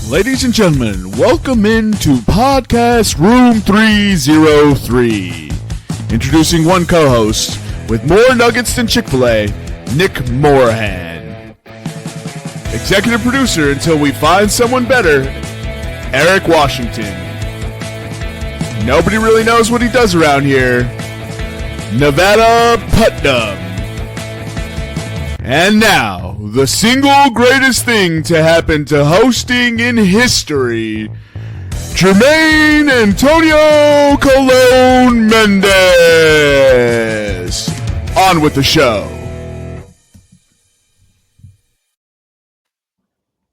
Ladies and gentlemen, welcome into Podcast Room 303. Introducing one co-host with more nuggets than Chick-fil-A, Nick Morahan. Executive producer until we find someone better, Eric Washington. Nobody really knows what he does around here, Nevada Putnam. And now, the single greatest thing to happen to hosting in history, Jermaine Antonio Colon Mendez. On with the show.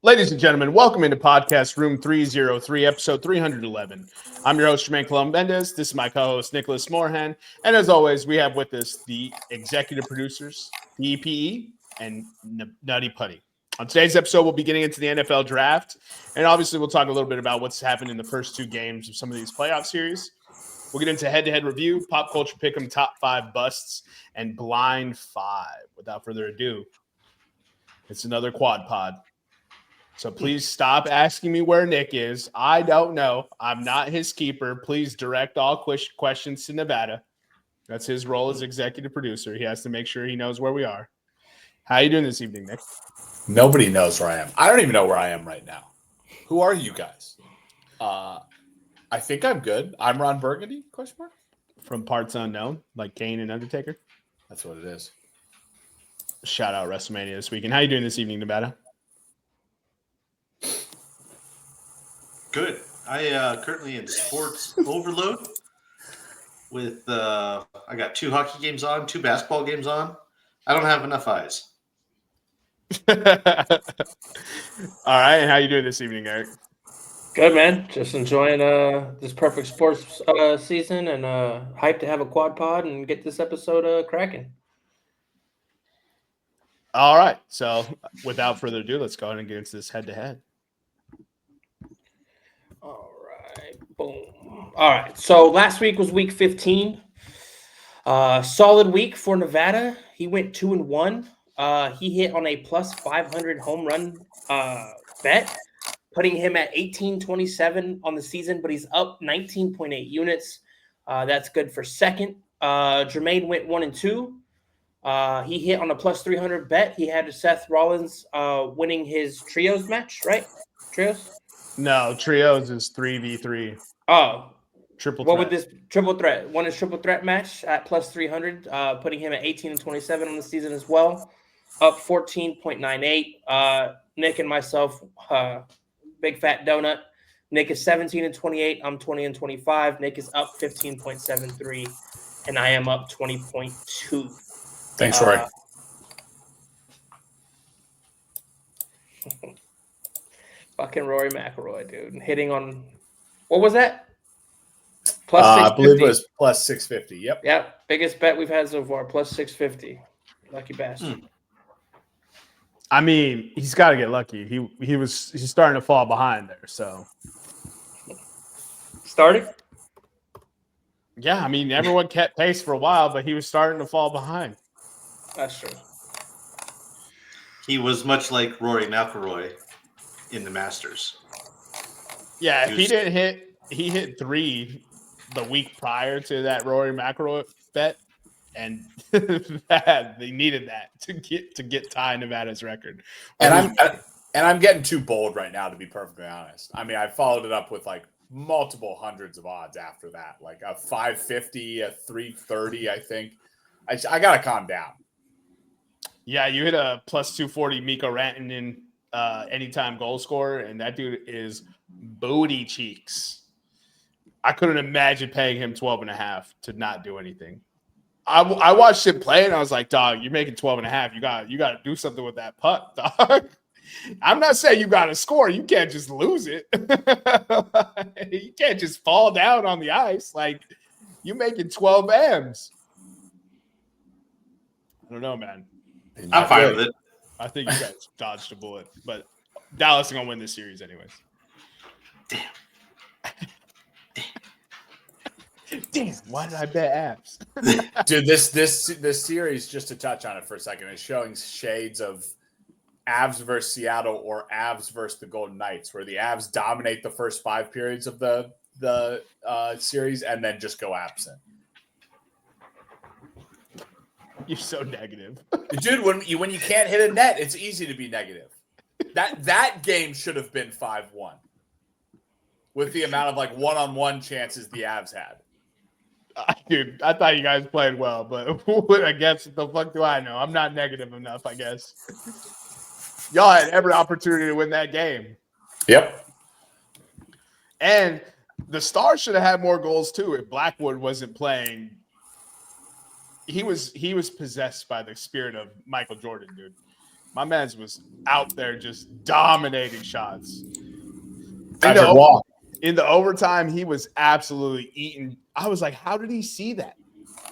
Ladies and gentlemen, welcome into Podcast Room 303, episode 311. I'm your host, Jermaine Colon Mendez. This is my co-host, Nicholas Morahan. And as always, we have with us the executive producers, the EPE, and Nutty Putty. On today's episode, we'll be getting into the NFL draft, and obviously we'll talk a little bit about what's happened in the first two games of some of these playoff series. We'll get into head-to-head review, pop culture pick'em, top 5 busts, and blind 5. Without further ado, it's another quad pod. So please stop asking me where Nick is. I don't know. I'm not his keeper. Please direct all questions to Nevada. That's his role as executive producer. He has to make sure he knows where we are. How you doing this evening, Nick? Nobody knows where I am. I don't even know where I am right now. Who are you guys? I think I'm good. I'm Ron Burgundy, question mark? From parts unknown, like Kane and Undertaker. That's what it is. Shout out WrestleMania this weekend. How you doing this evening, Nevada? Good. I currently in sports overload with I got 2 hockey games on, 2 basketball games on. I don't have enough eyes. All right, and how you doing this evening, Eric? Good, man. Just enjoying this perfect sports season and hyped to have a quad pod and get this episode cracking. All right, so without further ado, let's go ahead and get into this head-to-head. All right, boom. All right, so last week was week 15. Solid week for Nevada. He went 2-1. He hit on a plus 500 home run bet, putting him at 1827 on the season, but he's up 19.8 units. That's good for second. Jermaine went 1-2. He hit on a plus 300 bet. He had Seth Rollins winning his trios match, right? Trios? No, trios is 3v3. Oh. Triple what threat. would this triple threat? One is triple threat match at plus 300, putting him at 18-27 on the season as well. Up 14.98. Nick and myself, big fat donut. Nick is 17-28. I'm 20-25. Nick is up 15.73, and I am up 20.2. Thanks, Roy. Fucking Rory McIlroy, dude. Hitting on, what was that? Plus 650. I believe it was plus 650. Yep. Yep. Biggest bet we've had so far. Plus 650. Lucky bastard. I mean, he's got to get lucky. He's starting to fall behind there. So started. Yeah, I mean, everyone kept pace for a while, but he was starting to fall behind. That's true. He was much like Rory McIlroy in the Masters. Yeah, he hit 3 the week prior to that Rory McIlroy bet, and they needed that to get Ty Nevada's record. And I'm getting too bold right now, to be perfectly honest. I mean, I followed it up with like multiple hundreds of odds after that, like a 550, a 330. I think I gotta calm down. Yeah, you hit a plus 240 Mikko Rantanen anytime goal scorer, and that dude is booty cheeks. I couldn't imagine paying him 12.5 to not do anything. I watched him play, and I was like, dog, you're making 12.5. You got to do something with that puck, dog. I'm not saying you got to score. You can't just lose it. You can't just fall down on the ice. Like, you're making 12 M's. I don't know, man. I'm fine with it. I think you guys dodged a bullet, but Dallas is going to win this series anyways. Damn. Damn, why did I bet abs? Dude, this series, just to touch on it for a second, is showing shades of Avs versus Seattle or Avs versus the Golden Knights, where the Avs dominate the first 5 periods of the series and then just go absent. You're so negative. Dude, when you can't hit a net, it's easy to be negative. That game should have been 5-1 with the amount of like one-on-one chances the Avs had. Dude, I thought you guys played well, but I guess the fuck do I know? I'm not negative enough, I guess. Y'all had every opportunity to win that game. Yep. And the Stars should have had more goals too if Blackwood wasn't playing. He was possessed by the spirit of Michael Jordan, dude. My man was out there just dominating shots. In the overtime, he was absolutely eating. I was like, how did he see that?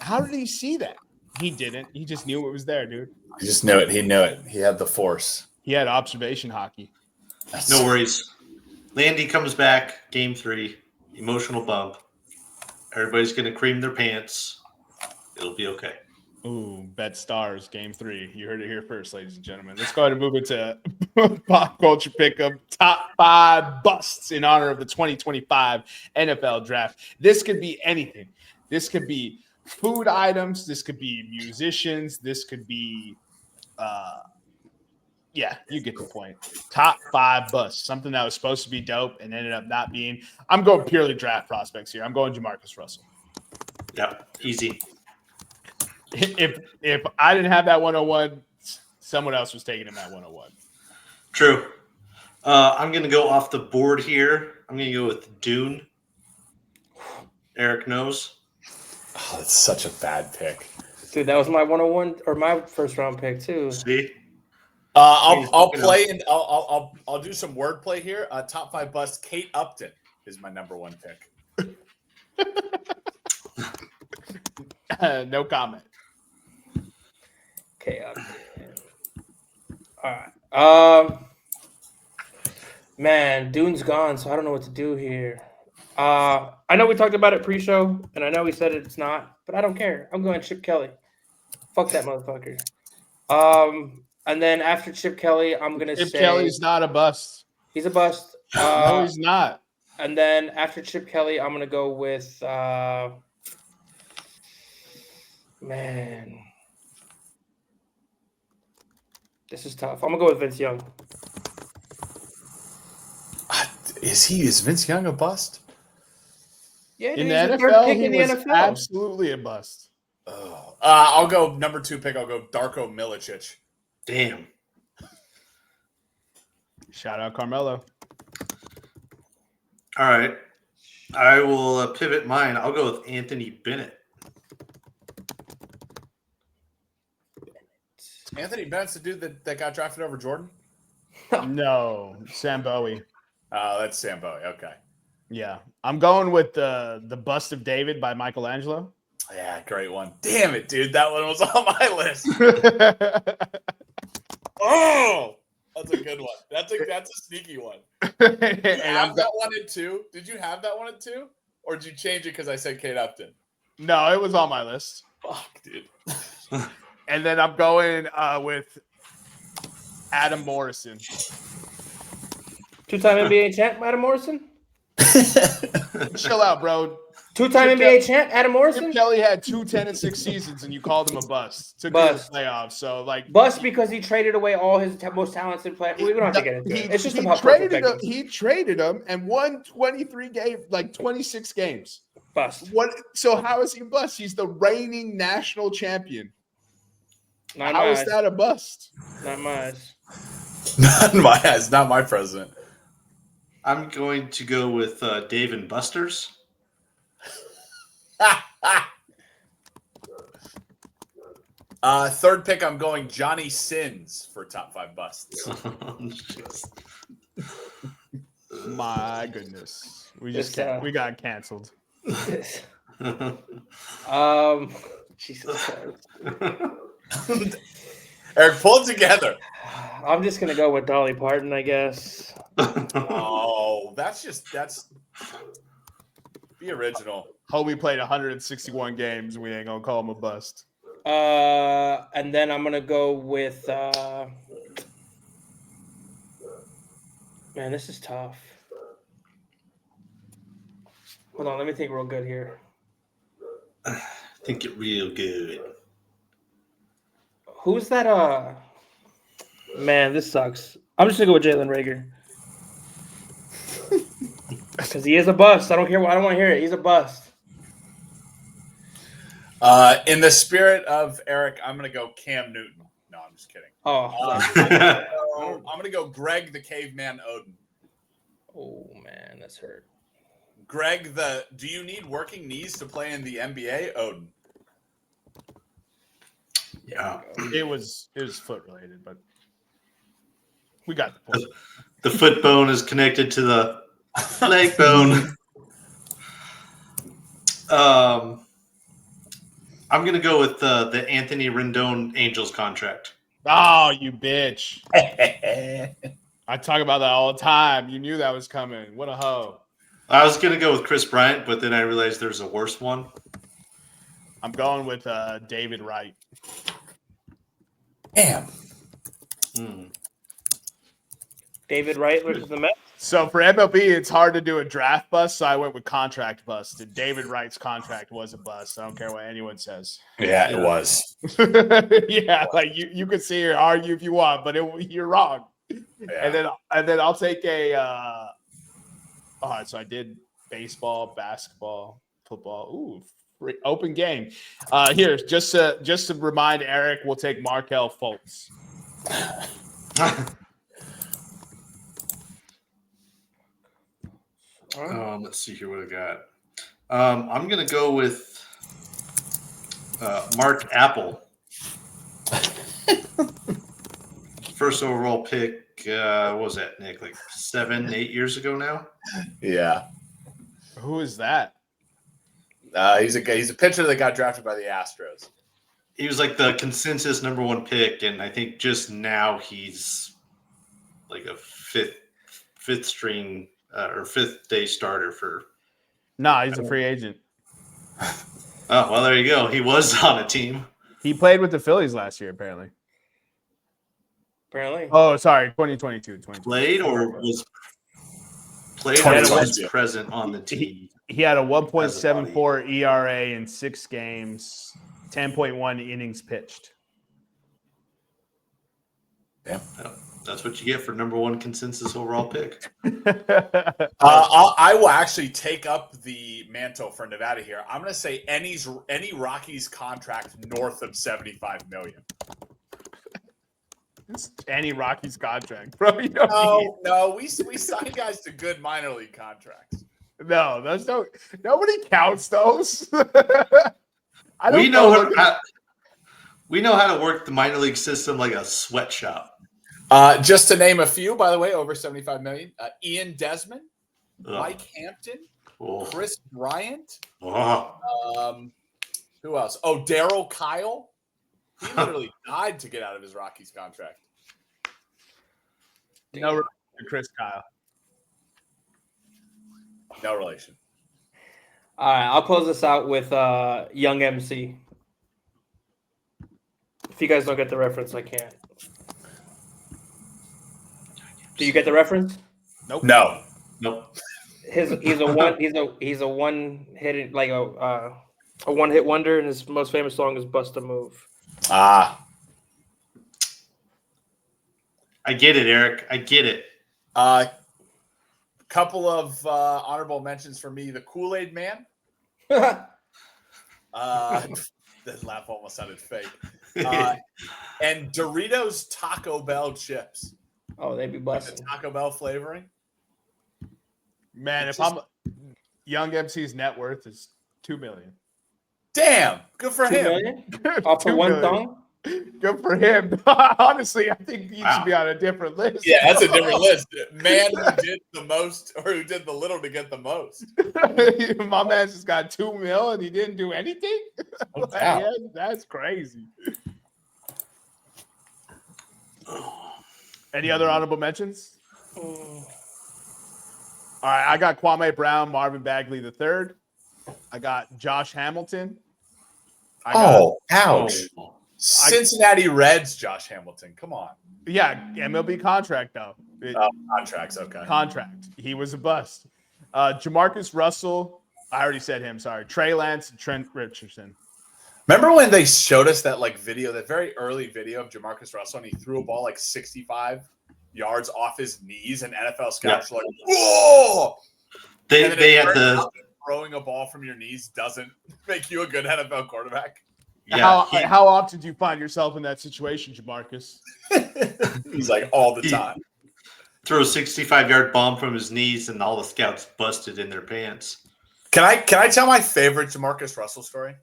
How did he see that? He didn't. He just knew it was there, dude. He just knew it. He knew it. He had the force. He had observation hockey. No worries. Landy comes back, game 3, emotional bump. Everybody's going to cream their pants. It'll be okay. Ooh, bet Stars, game 3. You heard it here first, ladies and gentlemen. Let's go ahead and move into pop culture pickup. Top 5 busts in honor of the 2025 NFL draft. This could be anything. This could be food items. This could be musicians. This could be, yeah, you get the point. Top 5 busts. Something that was supposed to be dope and ended up not being. I'm going purely draft prospects here. I'm going Jamarcus Russell. Yeah, easy. If I didn't have that 101, someone else was taking him at 101. True. I'm going to go off the board here. I'm going to go with Dune. Eric knows. Oh, that's such a bad pick. Dude, that was my 101 or my first round pick too. See? I'll play and I'll do some wordplay here. Top 5 busts. Kate Upton is my number 1 pick. No comment. Okay. All right. Man, Dune's gone, so I don't know what to do here. I know we talked about it pre-show, and I know we said it's not, but I don't care. I'm going Chip Kelly. Fuck that motherfucker. And then after Chip Kelly, I'm gonna say Chip Kelly's not a bust. He's a bust. No, he's not. And then after Chip Kelly, I'm gonna go with man. This is tough. I'm gonna go with Vince Young. Is Vince Young a bust? Yeah, In the NFL, he was absolutely a bust. Oh. I'll go number 2 pick. I'll go Darko Milicic. Damn. Shout out Carmelo. All right. I will pivot mine. I'll go with Anthony Bennett. Anthony Bennett's the dude that got drafted over Jordan? No, Sam Bowie. Oh, that's Sam Bowie. Okay. Yeah. I'm going with the Bust of David by Michelangelo. Yeah, great one. Damn it, dude. That one was on my list. Oh, that's a good one. That's a sneaky one. Did you have that one in 2? Did you have that one in 2? Or did you change it because I said Kate Upton? No, it was on my list. Fuck, dude. And then I'm going with Adam Morrison. 2-time NBA champ, Adam Morrison. Chill out, bro. 2-time NBA champ, Adam Morrison. Chip Kelly had 2 10-6 seasons, and you called him a bust. Took him to the playoffs. So, like, bust because he traded away all his most talented players. We don't have to get into it. It's just about he traded him and won 26 games. Bust. What? So how is he a bust? He's the reigning national champion. How is that a bust? Not my eyes. Not in my eyes. Not my president. I'm going to go with Dave and Buster's. Third pick, I'm going Johnny Sins for top 5 busts. My goodness, we got canceled. Jesus Christ. Eric, pull it together. I'm just gonna go with Dolly Parton, I guess. Oh, that's the original. Hobie played 161 games. We ain't gonna call him a bust. And then I'm gonna go with Man, this is tough. Hold on, let me think real good here. Think it real good. Who's that? Man, this sucks. I'm just gonna go with Jalen Rager. Because he is a bust. I don't care. I don't want to hear it. He's a bust. In the spirit of Eric, I'm going to go Cam Newton. No, I'm just kidding. I'm going to go Greg the Caveman Oden. Oh, man, that's hurt. Greg do you need working knees to play in the NBA? Oden. Yeah. It was foot related, but we got the point. The foot bone is connected to the leg bone. I'm going to go with the Anthony Rendon Angels contract. Oh, you bitch. I talk about that all the time. You knew that was coming. What a hoe. I was going to go with Chris Bryant, but then I realized there's a worse one. I'm going with David Wright. Damn. David Wright versus the Mets. So for MLB, it's hard to do a draft bust, so I went with contract bust. And David Wright's contract was a bust. I don't care what anyone says. Yeah, it was. Yeah, like you could sit here and argue if you want, but you're wrong. Yeah. And then I'll take a. All right, so I did baseball, basketball, football. Ooh, free, open game. Here, just to remind Eric, we'll take Markelle Fultz. Let's see here what I got. I'm going to go with Mark Apple. First overall pick, what was that, Nick? Like 7-8 years ago now? Yeah. Who is that? He's a pitcher that got drafted by the Astros. He was like the consensus number one pick, and I think just now he's like a fifth string or fifth day starter for. Nah, he's a free agent. Oh, well, there you go. He was on a team. He played with the Phillies last year, apparently. Apparently. Oh, sorry, 2022. Played or was present on the team. He had a 1.74 ERA in 6 games, 10.1 innings pitched. Yeah. That's what you get for number one consensus overall pick. I will actually take up the mantle for Nevada here. I'm going to say any Rockies contract north of $75 million. It's any Rockies contract, bro. No, we sign guys to good minor league contracts. No, nobody counts those. We know how to work the minor league system like a sweatshop. Just to name a few, by the way, over $75 million. Ian Desmond, Mike Hampton, Chris Bryant. Who else? Oh, Darryl Kyle. He literally died to get out of his Rockies contract. No relation to Chris Kyle. No relation. All right, I'll close this out with Young MC. If you guys don't get the reference, I can't. Do you get the reference? Nope. No. Nope. He's a one hit like a one hit wonder, and his most famous song is "Bust a Move." I get it, Eric. I get it. Couple of honorable mentions for me. The Kool-Aid Man. That laugh almost sounded fake. And Doritos Taco Bell chips. Oh, they'd be busting. The Taco Bell flavoring. Man, if I'm Young MC's net worth is $2 million. Damn, good for $2 him. million? Off for one song? Good for him. Honestly, I think he should be on a different list. Yeah, that's a different list. Man who did the most or who did the little to get the most. My man just got $2 million and he didn't do anything. No doubt. Yeah, that's crazy. Any other honorable mentions? All right, I got Kwame Brown, Marvin Bagley III. I got Josh Hamilton. Ouch. Cincinnati Reds, Josh Hamilton. Come on. Yeah, MLB contract though. Contracts, okay. Contract. He was a bust. Jamarcus Russell. I already said him. Sorry. Trey Lance and Trent Richardson. Remember when they showed us that video, that very early video of Jamarcus Russell, and he threw a ball like 65 yards off his knees, and NFL scouts were like, "Whoa!" They had throwing a ball from your knees doesn't make you a good NFL quarterback. Yeah, how often do you find yourself in that situation, Jamarcus? He's like all the time. Throw a 65-yard bomb from his knees, and all the scouts busted in their pants. Can I tell my favorite Jamarcus Russell story?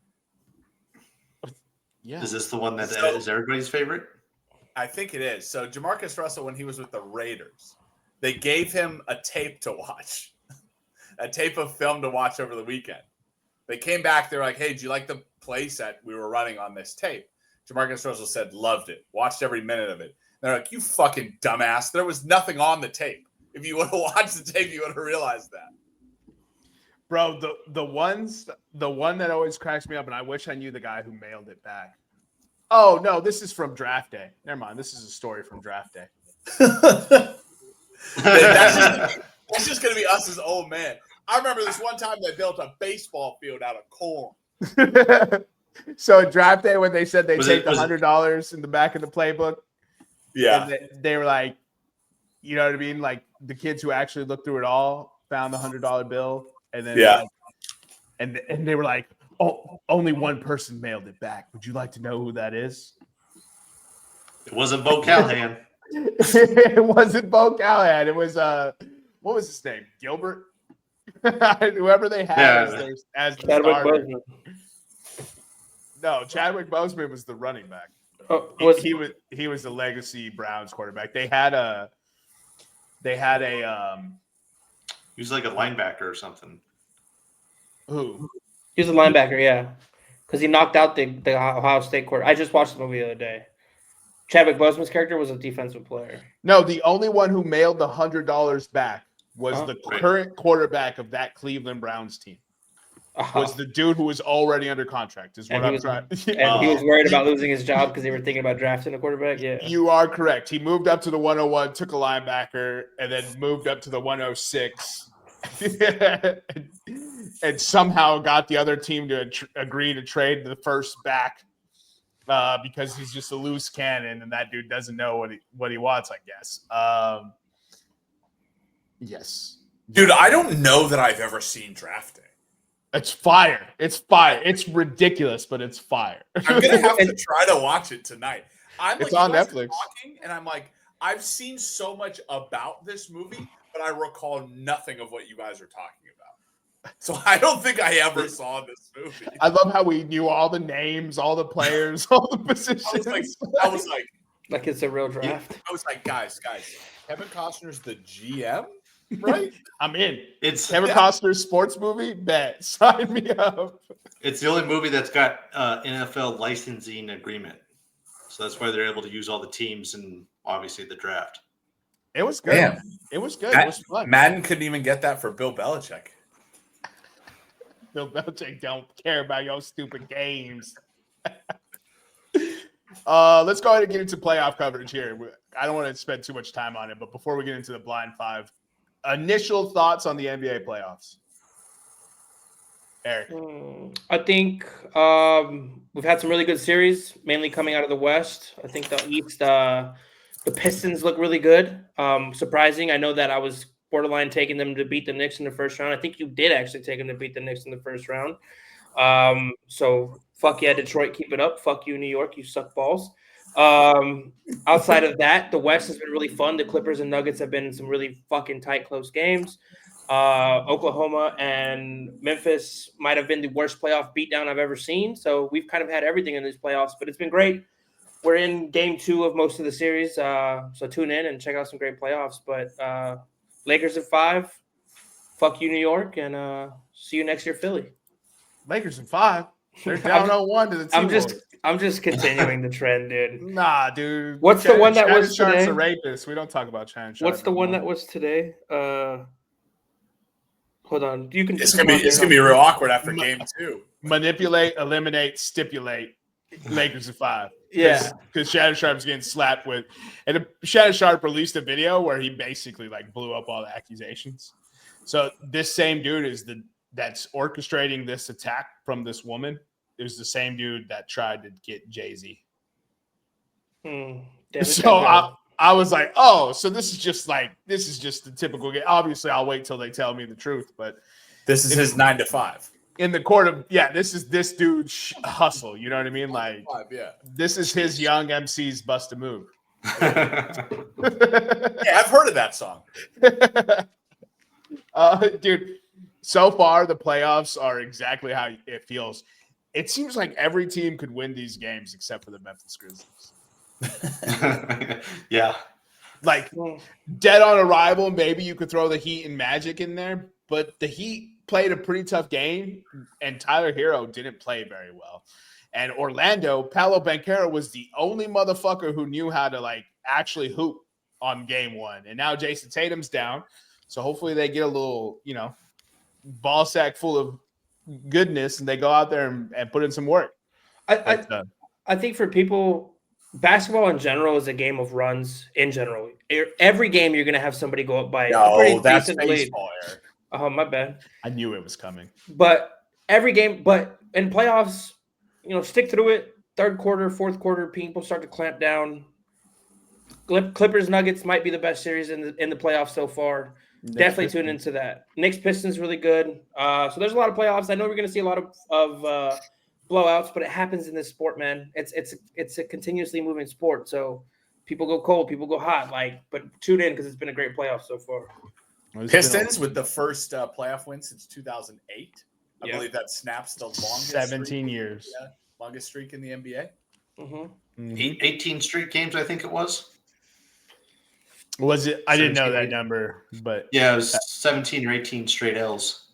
Yeah. Is this the one that is everybody's favorite? I think it is. So Jamarcus Russell, when he was with the Raiders, they gave him a tape to watch, a tape of film to watch over the weekend. They came back. They're like, "Hey, do you like the play set we were running on this tape?" Jamarcus Russell said, "Loved it. Watched every minute of it." They're like, "You fucking dumbass. There was nothing on the tape. If you would have watched the tape, you would have realized that." Bro, the one that always cracks me up, and I wish I knew the guy who mailed it back. Oh, no, this is from draft day. Never mind. This is a story from draft day. That's just going to be us as old man. I remember this one time they built a baseball field out of corn. So draft day, when they said they take the $100 in the back of the playbook, yeah, they were like, you know what I mean? Like the kids who actually looked through it all found the $100 bill, and then and they were like, "Oh, only one person mailed it back. Would you like to know who that is?" It wasn't Bo Callahan. It wasn't Bo Callahan. It was what was his name? Gilbert. Whoever they had as the starter. No, Chadwick Boseman was the running back. Oh, he was the legacy Browns quarterback. They had a he was like a linebacker or something. Who? He was a linebacker, yeah, because he knocked out the Ohio State quarter. I just watched the movie the other day. Chadwick Boseman's character was a defensive player. No, the only one who mailed the $100 back was the current quarterback of that Cleveland Browns team. Was the dude who was already under contract? Is what I'm trying. And he was worried about losing his job because they were thinking about drafting a quarterback. Yeah, you are correct. He moved up to the 101, took a linebacker, and then moved up to the 106, and somehow got the other team to agree to trade the first back because he's just a loose cannon, and that dude doesn't know what he wants, I guess. Yes, dude, I don't know that I've ever seen Draft Day. It's fire. It's fire. It's ridiculous, but it's fire. I'm gonna have to try to watch it tonight. It's on Netflix. Talking, and I'm like, I've seen so much about this movie, but I recall nothing of what you guys are talking about. So I don't think I ever saw this movie. I love how we knew all the names, all the players, all the positions. I was like it's a real draft. I was like, guys, Kevin Costner's the GM. Right? I'm in. It's Kevin Costner's sports movie. Bet. Sign me up. It's the only movie that's got NFL licensing agreement. So that's why they're able to use all the teams and obviously the draft. It was good. Damn. It was good. It was fun. Madden couldn't even get that for Bill Belichick. Bill Belichick don't care about your stupid games. Let's go ahead and get into playoff coverage here. I don't want to spend too much time on it, but before we get into the blind five, initial thoughts on the NBA playoffs. Eric. I think we've had some really good series, mainly coming out of the West. I think the East, the Pistons look really good. Surprising. I know that I was borderline taking them to beat the Knicks in the first round. I think you did actually take them to beat the Knicks in the first round. So fuck yeah, Detroit, keep it up. Fuck you, New York, you suck balls. Outside of that, the West has been really fun. The Clippers and Nuggets have been in some really fucking tight, close games. Oklahoma and Memphis might have been the worst playoff beatdown I've ever seen. So we've kind of had everything in these playoffs, but it's been great. We're in game 2 of most of the series. So tune in and check out some great playoffs. But Lakers at 5. Fuck you, New York, and see you next year, Philly. Lakers in 5. They're down 0-1 to the team. I'm just continuing the trend, dude. Nah, dude. What's the one that was today? A rapist. We don't talk about Shannon Sharp. What's the one that was today? Hold on. You can. It's gonna be real awkward after game 2. Manipulate, eliminate, stipulate. Lakers in 5. Yeah. Because Shannon Sharp's getting slapped with, and Shannon Sharp released a video where he basically like blew up all the accusations. So this same dude that's orchestrating this attack from this woman is the same dude that tried to get Jay-Z. So I was like, oh, so this is just the typical game. Obviously, I'll wait till they tell me the truth, but This is his 9 to 5. In the court of this is this dude's hustle. You know what I mean? Like, this is his young MC's bust a move. Yeah, I've heard of that song. Dude, so far the playoffs are exactly how it feels. It seems like every team could win these games except for the Memphis Grizzlies. Yeah. Like, dead on arrival, maybe you could throw the Heat and Magic in there, but the Heat played a pretty tough game, and Tyler Hero didn't play very well. And Orlando, Paolo Banchero was the only motherfucker who knew how to, like, actually hoop on game one. And now Jason Tatum's down, so hopefully they get a little, ball sack full of goodness, and they go out there and put in some work. I think for people, basketball in general is a game of runs in general. Every game you're going to have somebody go up by a pretty decent lead. Oh, my bad. I knew it was coming. But every game, but in playoffs, stick through it. Third quarter, fourth quarter, people start to clamp down. Clippers Nuggets might be the best series in the playoffs so far. Definitely tune into that. Knicks Pistons really good. So there's a lot of playoffs. I know we're going to see a lot of blowouts, but it happens in this sport, man. It's a continuously moving sport. So people go cold, people go hot. But tune in because it's been a great playoff so far. Pistons with the first playoff win since 2008. I believe that snaps the longest 17 years. Yeah, longest streak in the NBA. Mm-hmm. 18 straight games, I think it was. Was it? I didn't know that number, but yeah, it was 17 or 18 straight L's.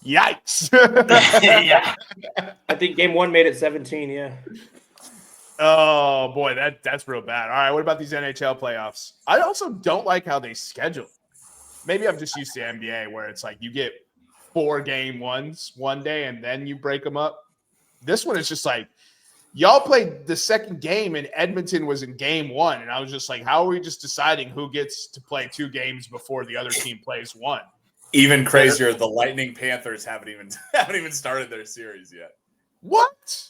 Yikes! Yeah, I think game one made it 17. Yeah. Oh boy, that's real bad. All right, what about these NHL playoffs? I also don't like how they schedule. Maybe I'm just used to NBA where it's like you get 4 game ones one day and then you break them up. This one is just like y'all played the second game and Edmonton was in game 1, and I was just like, how are we just deciding who gets to play 2 games before the other team plays 1? Even crazier, the Lightning Panthers haven't even started their series yet. What?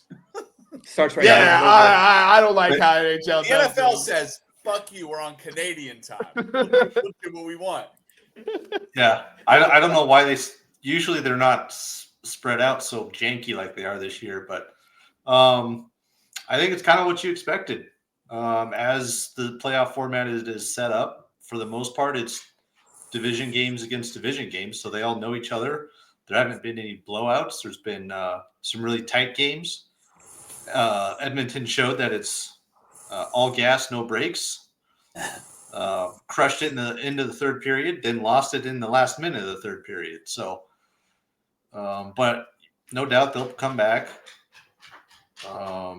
Starts right Yeah, now. I don't like how NHL The does NFL this. says, "Fuck you, we're on Canadian time. We'll do what we want." yeah. I don't know why usually they're not spread out so janky like they are this year, but I think it's kind of what you expected. As the playoff format is set up, for the most part, it's division games against division games, so they all know each other. There haven't been any blowouts. There's been some really tight games. Edmonton showed that it's all gas, no brakes. Crushed it in the end of the third period, then lost it in the last minute of the third period. So, but no doubt they'll come back. I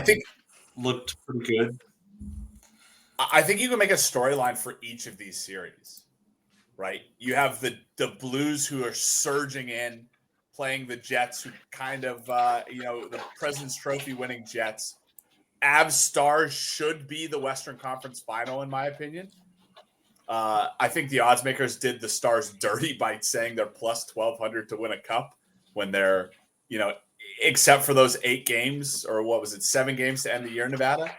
think looked pretty good. I think you can make a storyline for each of these series, right? You have the Blues who are surging in, playing the Jets, who kind of, the President's Trophy winning Jets. Avs Stars should be the Western Conference Final, in my opinion. I think the odds makers did the Stars dirty by saying they're plus 1,200 to win a cup when they're, except for those 8 games, or what was it, 7 games to end the year in Nevada.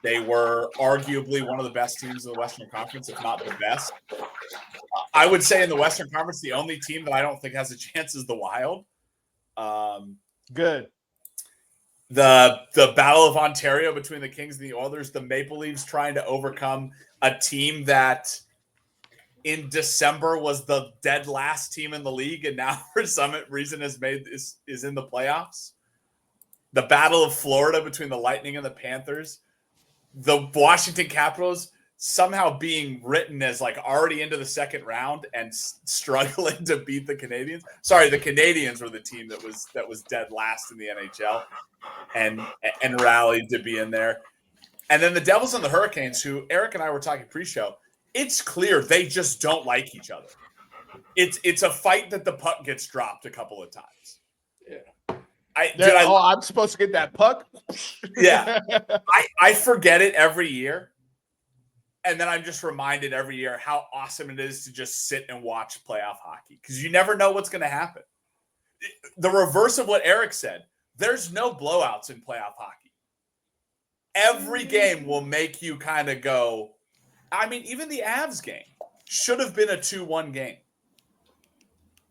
They were arguably one of the best teams in the Western Conference, if not the best. I would say in the Western Conference, the only team that I don't think has a chance is the Wild. Good. The Battle of Ontario between the Kings and the Oilers, the Maple Leafs trying to overcome a team that in December was the dead last team in the league, and now for some reason is in the playoffs. The Battle of Florida between the Lightning and the Panthers. The Washington Capitals somehow being written as like already into the second round and struggling to beat the Canadians. Sorry, the Canadians were the team that was dead last in the NHL and rallied to be in there. And then the Devils and the Hurricanes, who Eric and I were talking pre-show, it's clear they just don't like each other. It's a fight that the puck gets dropped a couple of times. Yeah. I'm supposed to get that puck. Yeah. I forget it every year. And then I'm just reminded every year how awesome it is to just sit and watch playoff hockey because you never know what's going to happen. The reverse of what Eric said, there's no blowouts in playoff hockey. Every game will make you kind of go. I mean, even the Avs game should have been a 2-1 game.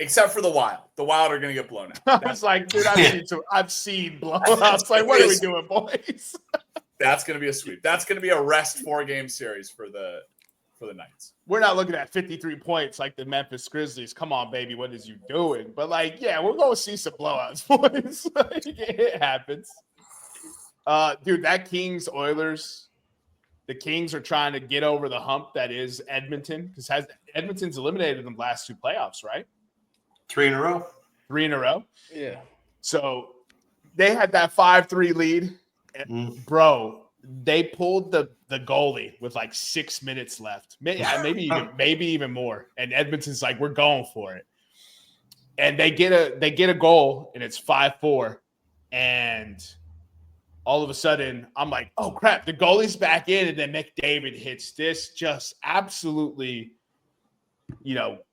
Except for the Wild. The Wild are going to get blown out. I was like, dude, I've seen blowouts. Like, what are we doing, boys? That's going to be a sweep. That's going to be a rest 4-game series for the Knights. We're not looking at 53 points like the Memphis Grizzlies. Come on, baby, what is you doing? But like, yeah, we're going to see some blowouts, boys. Like, it happens. Dude, that Kings Oilers. The Kings are trying to get over the hump that is Edmonton because Edmonton's eliminated them last 2 playoffs, right? 3 in a row. 3 in a row. Yeah. So they had that 5-3 lead. Bro, they pulled the goalie with like 6 minutes left. Maybe even more. And Edmonton's like, we're going for it. And they get a goal, and it's 5-4. And all of a sudden, I'm like, oh crap, the goalie's back in, and then McDavid hits this just absolutely,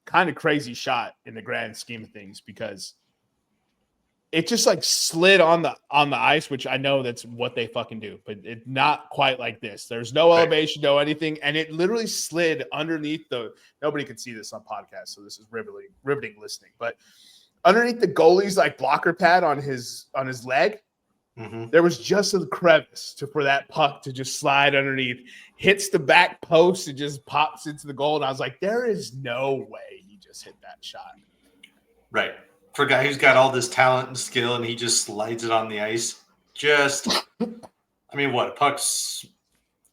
kind of crazy shot in the grand scheme of things because it just like slid on the ice, which I know that's what they fucking do, but it's not quite like this. There's no elevation, no anything, and it literally slid underneath nobody can see this on podcast, so this is riveting listening, but underneath the goalie's like blocker pad on his leg, there was just a crevice for that puck to just slide underneath, hits the back post, and just pops into the goal, and I was like, there is no way he just hit that shot. Right. For a guy who's got all this talent and skill, and he just slides it on the ice. What? Puck's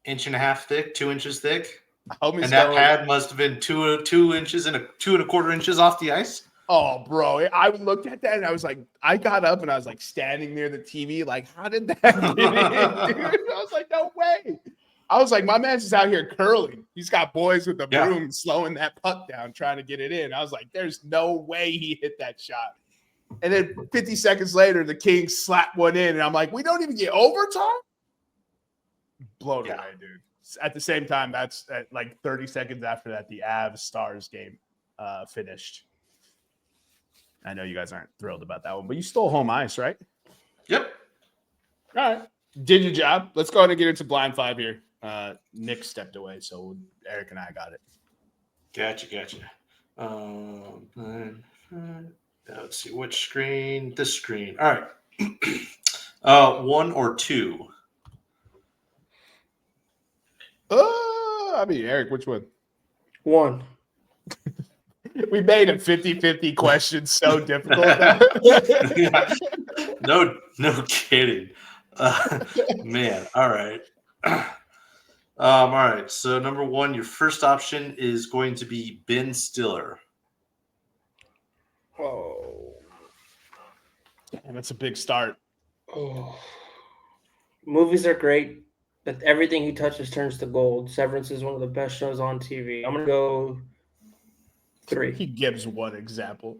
1.5 thick, 2 inches thick, and that pad must have been 2 inches and 2.25 inches off the ice. Oh, bro! I looked at that and I was like, I got up and I was like standing near the TV, like, how did that get in, dude? I was like, no way. I was like, my man's just out here curling. He's got boys with the broom slowing that puck down, trying to get it in. I was like, there's no way he hit that shot. And then 50 seconds later, the Kings slap one in, and I'm like, we don't even get overtime? Blown away, dude. At the same time, that's like 30 seconds after that, the Avs-Stars game finished. I know you guys aren't thrilled about that one, but you stole home ice, right? Yep. All right. Did your job. Let's go ahead and get into blind 5 here. Nick stepped away, so Eric and I got it. Gotcha. Let's see which screen. This screen. All right. 1 or 2. Eric, which one? 1. We made a 50-50 question so difficult. No kidding. Man, all right. All right. So number 1, your first option is going to be Ben Stiller. Oh, and that's a big start. Oh. Movies are great, but everything he touches turns to gold. Severance is one of the best shows on TV. I'm gonna go 3. He gives one example.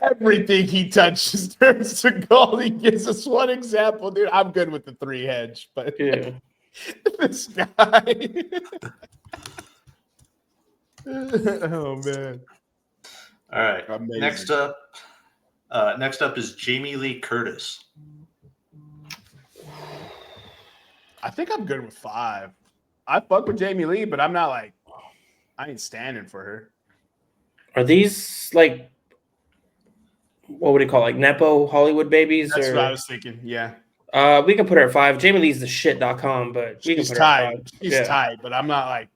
Everything he touches turns to gold. He gives us one example, dude. I'm good with the 3 hedge, but this guy. Oh man. All right. Amazing. Next up is Jamie Lee Curtis. I think I'm good with 5. I fuck with Jamie Lee, but I'm not like I ain't standing for her. Are these like what would you call Nepo Hollywood babies? That's what I was thinking. Yeah. We can put her at 5. Jamie Lee's the shit.com, but we can put her at 5. She's tight, but I'm not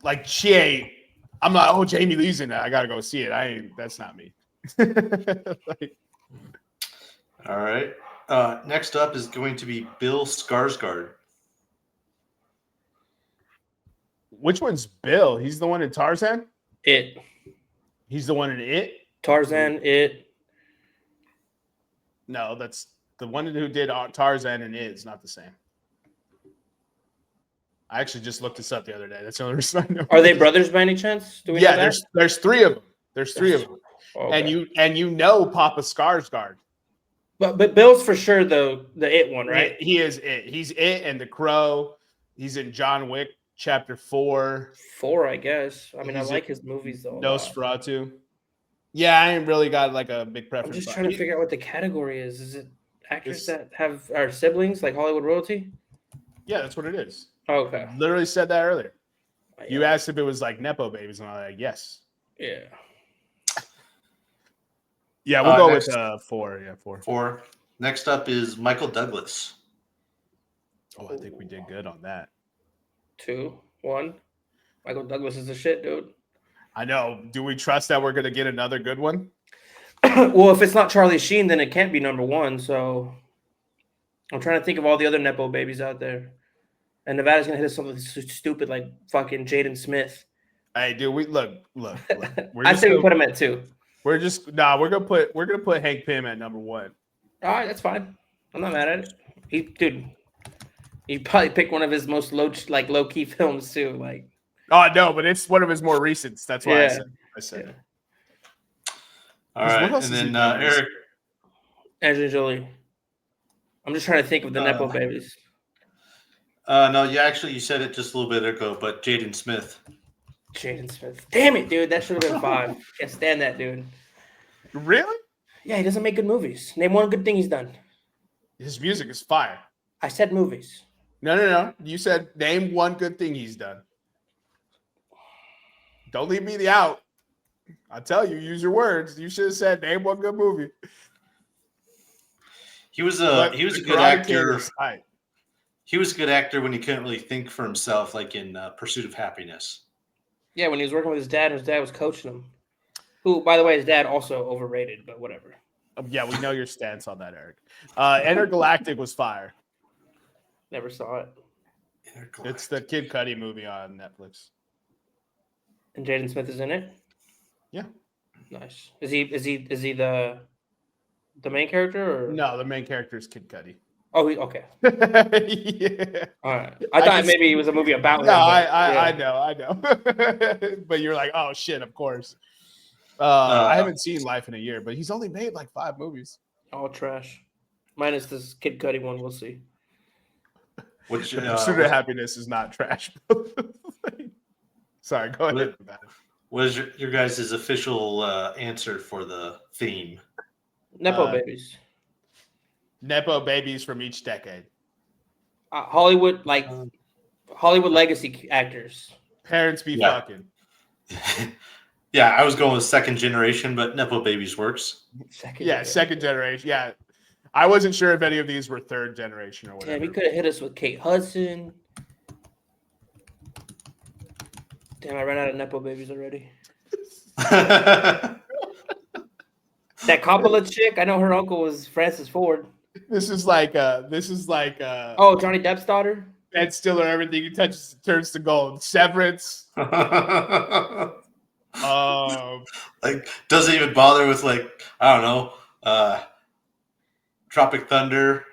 like she ain't. I'm not. Oh, Jamie Lee's in it. I gotta go see it. That's not me. All right. Next up is going to be Bill Skarsgård. Which one's Bill? He's the one in Tarzan? It. He's the one in It? Tarzan, It. No, that's the one who did Tarzan and It is not the same. I actually just looked this up the other day. That's the only reason I know. Are they brothers by any chance? Do we know that? there's 3 of them. There's 3 of them. Okay. And you know Papa Skarsgård. But Bill's for sure the it one, right? He is it. He's it and the Crow. He's in John Wick Chapter 4. 4, I guess. I mean, I He's like in his movies though a lot. Nosferatu. Yeah, I ain't really got like a big I'm preference. just trying to figure out what the category is. Is it actors that are siblings like Hollywood royalty? Yeah, that's what it is. Okay. Literally said that earlier. You Yeah. asked if it was like Nepo babies, and I'm like, yes. Yeah. Yeah, we'll go next- with 4. Yeah, 4. 4. Next up is Michael Douglas. Oh, I think we did good on that. 2, 1. Michael Douglas is the shit, dude. I know. Do we trust that we're gonna get another good one? Well, if it's not Charlie Sheen, then it can't be number 1. So I'm trying to think of all the other Nepo babies out there. And Nevada's gonna hit us something stupid like fucking Jaden Smith. Hey, dude, we look. I say we put him at 2. We're gonna put Hank Pym at number 1. All right, that's fine. I'm not mad at it. He probably picked one of his most low key films too. Like, Oh no, but it's one of his more recents. That's why Yeah. I said. Yeah. All What right, else and is he then doing? Eric. Angelina Jolie. I'm just trying to think of the Nepo babies. No, you said it just a little bit ago, but Jaden Smith. Jaden Smith. Damn it, dude. That should have been 5. Can't stand that dude. Really? Yeah, he doesn't make good movies. Name one good thing he's done. His music is fire. I said movies. No. You said name one good thing he's done. Don't leave me out. I tell you, use your words. You should have said name one good movie. He was a good actor. He was a good actor when he couldn't really think for himself, like in Pursuit of Happiness. Yeah, when he was working with his dad, and his dad was coaching him. Who, by the way, his dad also overrated, but whatever. Yeah, we know your stance on that, Eric. Intergalactic was fire. Never saw it. It's the Kid Cudi movie on Netflix. And Jaden Smith is in it? Yeah. Nice. Is he the main character or No, the main character is Kid Cudi. Oh, okay. Yeah. All right. I thought maybe it was a movie about him. No, but, I yeah. know. But you're like, oh shit, of course. I haven't seen Life in a Year, but he's only made like 5 movies. All trash. Minus this Kid Cudi one, we'll see. Which Pursuit of Happiness is not trash. Sorry, go ahead. What is your guys' official answer for the theme? Nepo babies. Nepo babies from each decade. Hollywood legacy actors. Parents be fucking. Yeah, I was going with second generation, but Nepo babies works. Second generation. Yeah. I wasn't sure if any of these were third generation or whatever. Damn, he could have hit us with Kate Hudson. Damn, I ran out of Nepo babies already. That Coppola chick, I know her uncle was Francis Ford. This is like Johnny Depp's daughter. Ben Stiller, everything he touches turns to gold. Severance. Like doesn't even bother with like, I don't know, Tropic Thunder,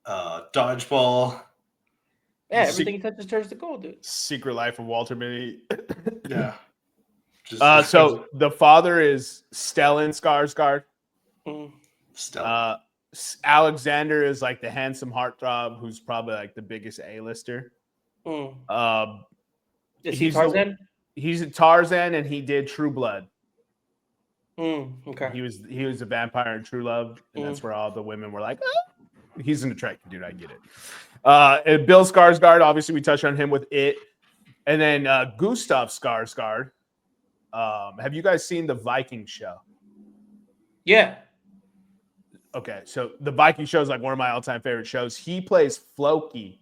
Dodgeball. Yeah, everything he touches turns to gold, dude. Secret Life of Walter Mitty. Yeah. So the father is Stellan Skarsgård. Stellan. Alexander is like the handsome heartthrob who's probably like the biggest A-lister. Is he Tarzan? He's a Tarzan, and he did True Blood. Okay. He was a vampire in True Love, and that's where all the women were like, oh, he's an attractive dude. I get it. And Bill Skarsgård, obviously, we touched on him with It, and then Gustav Skarsgård. Have you guys seen the Viking show? Yeah. Okay, so the Viking show is like one of my all-time favorite shows. He plays Floki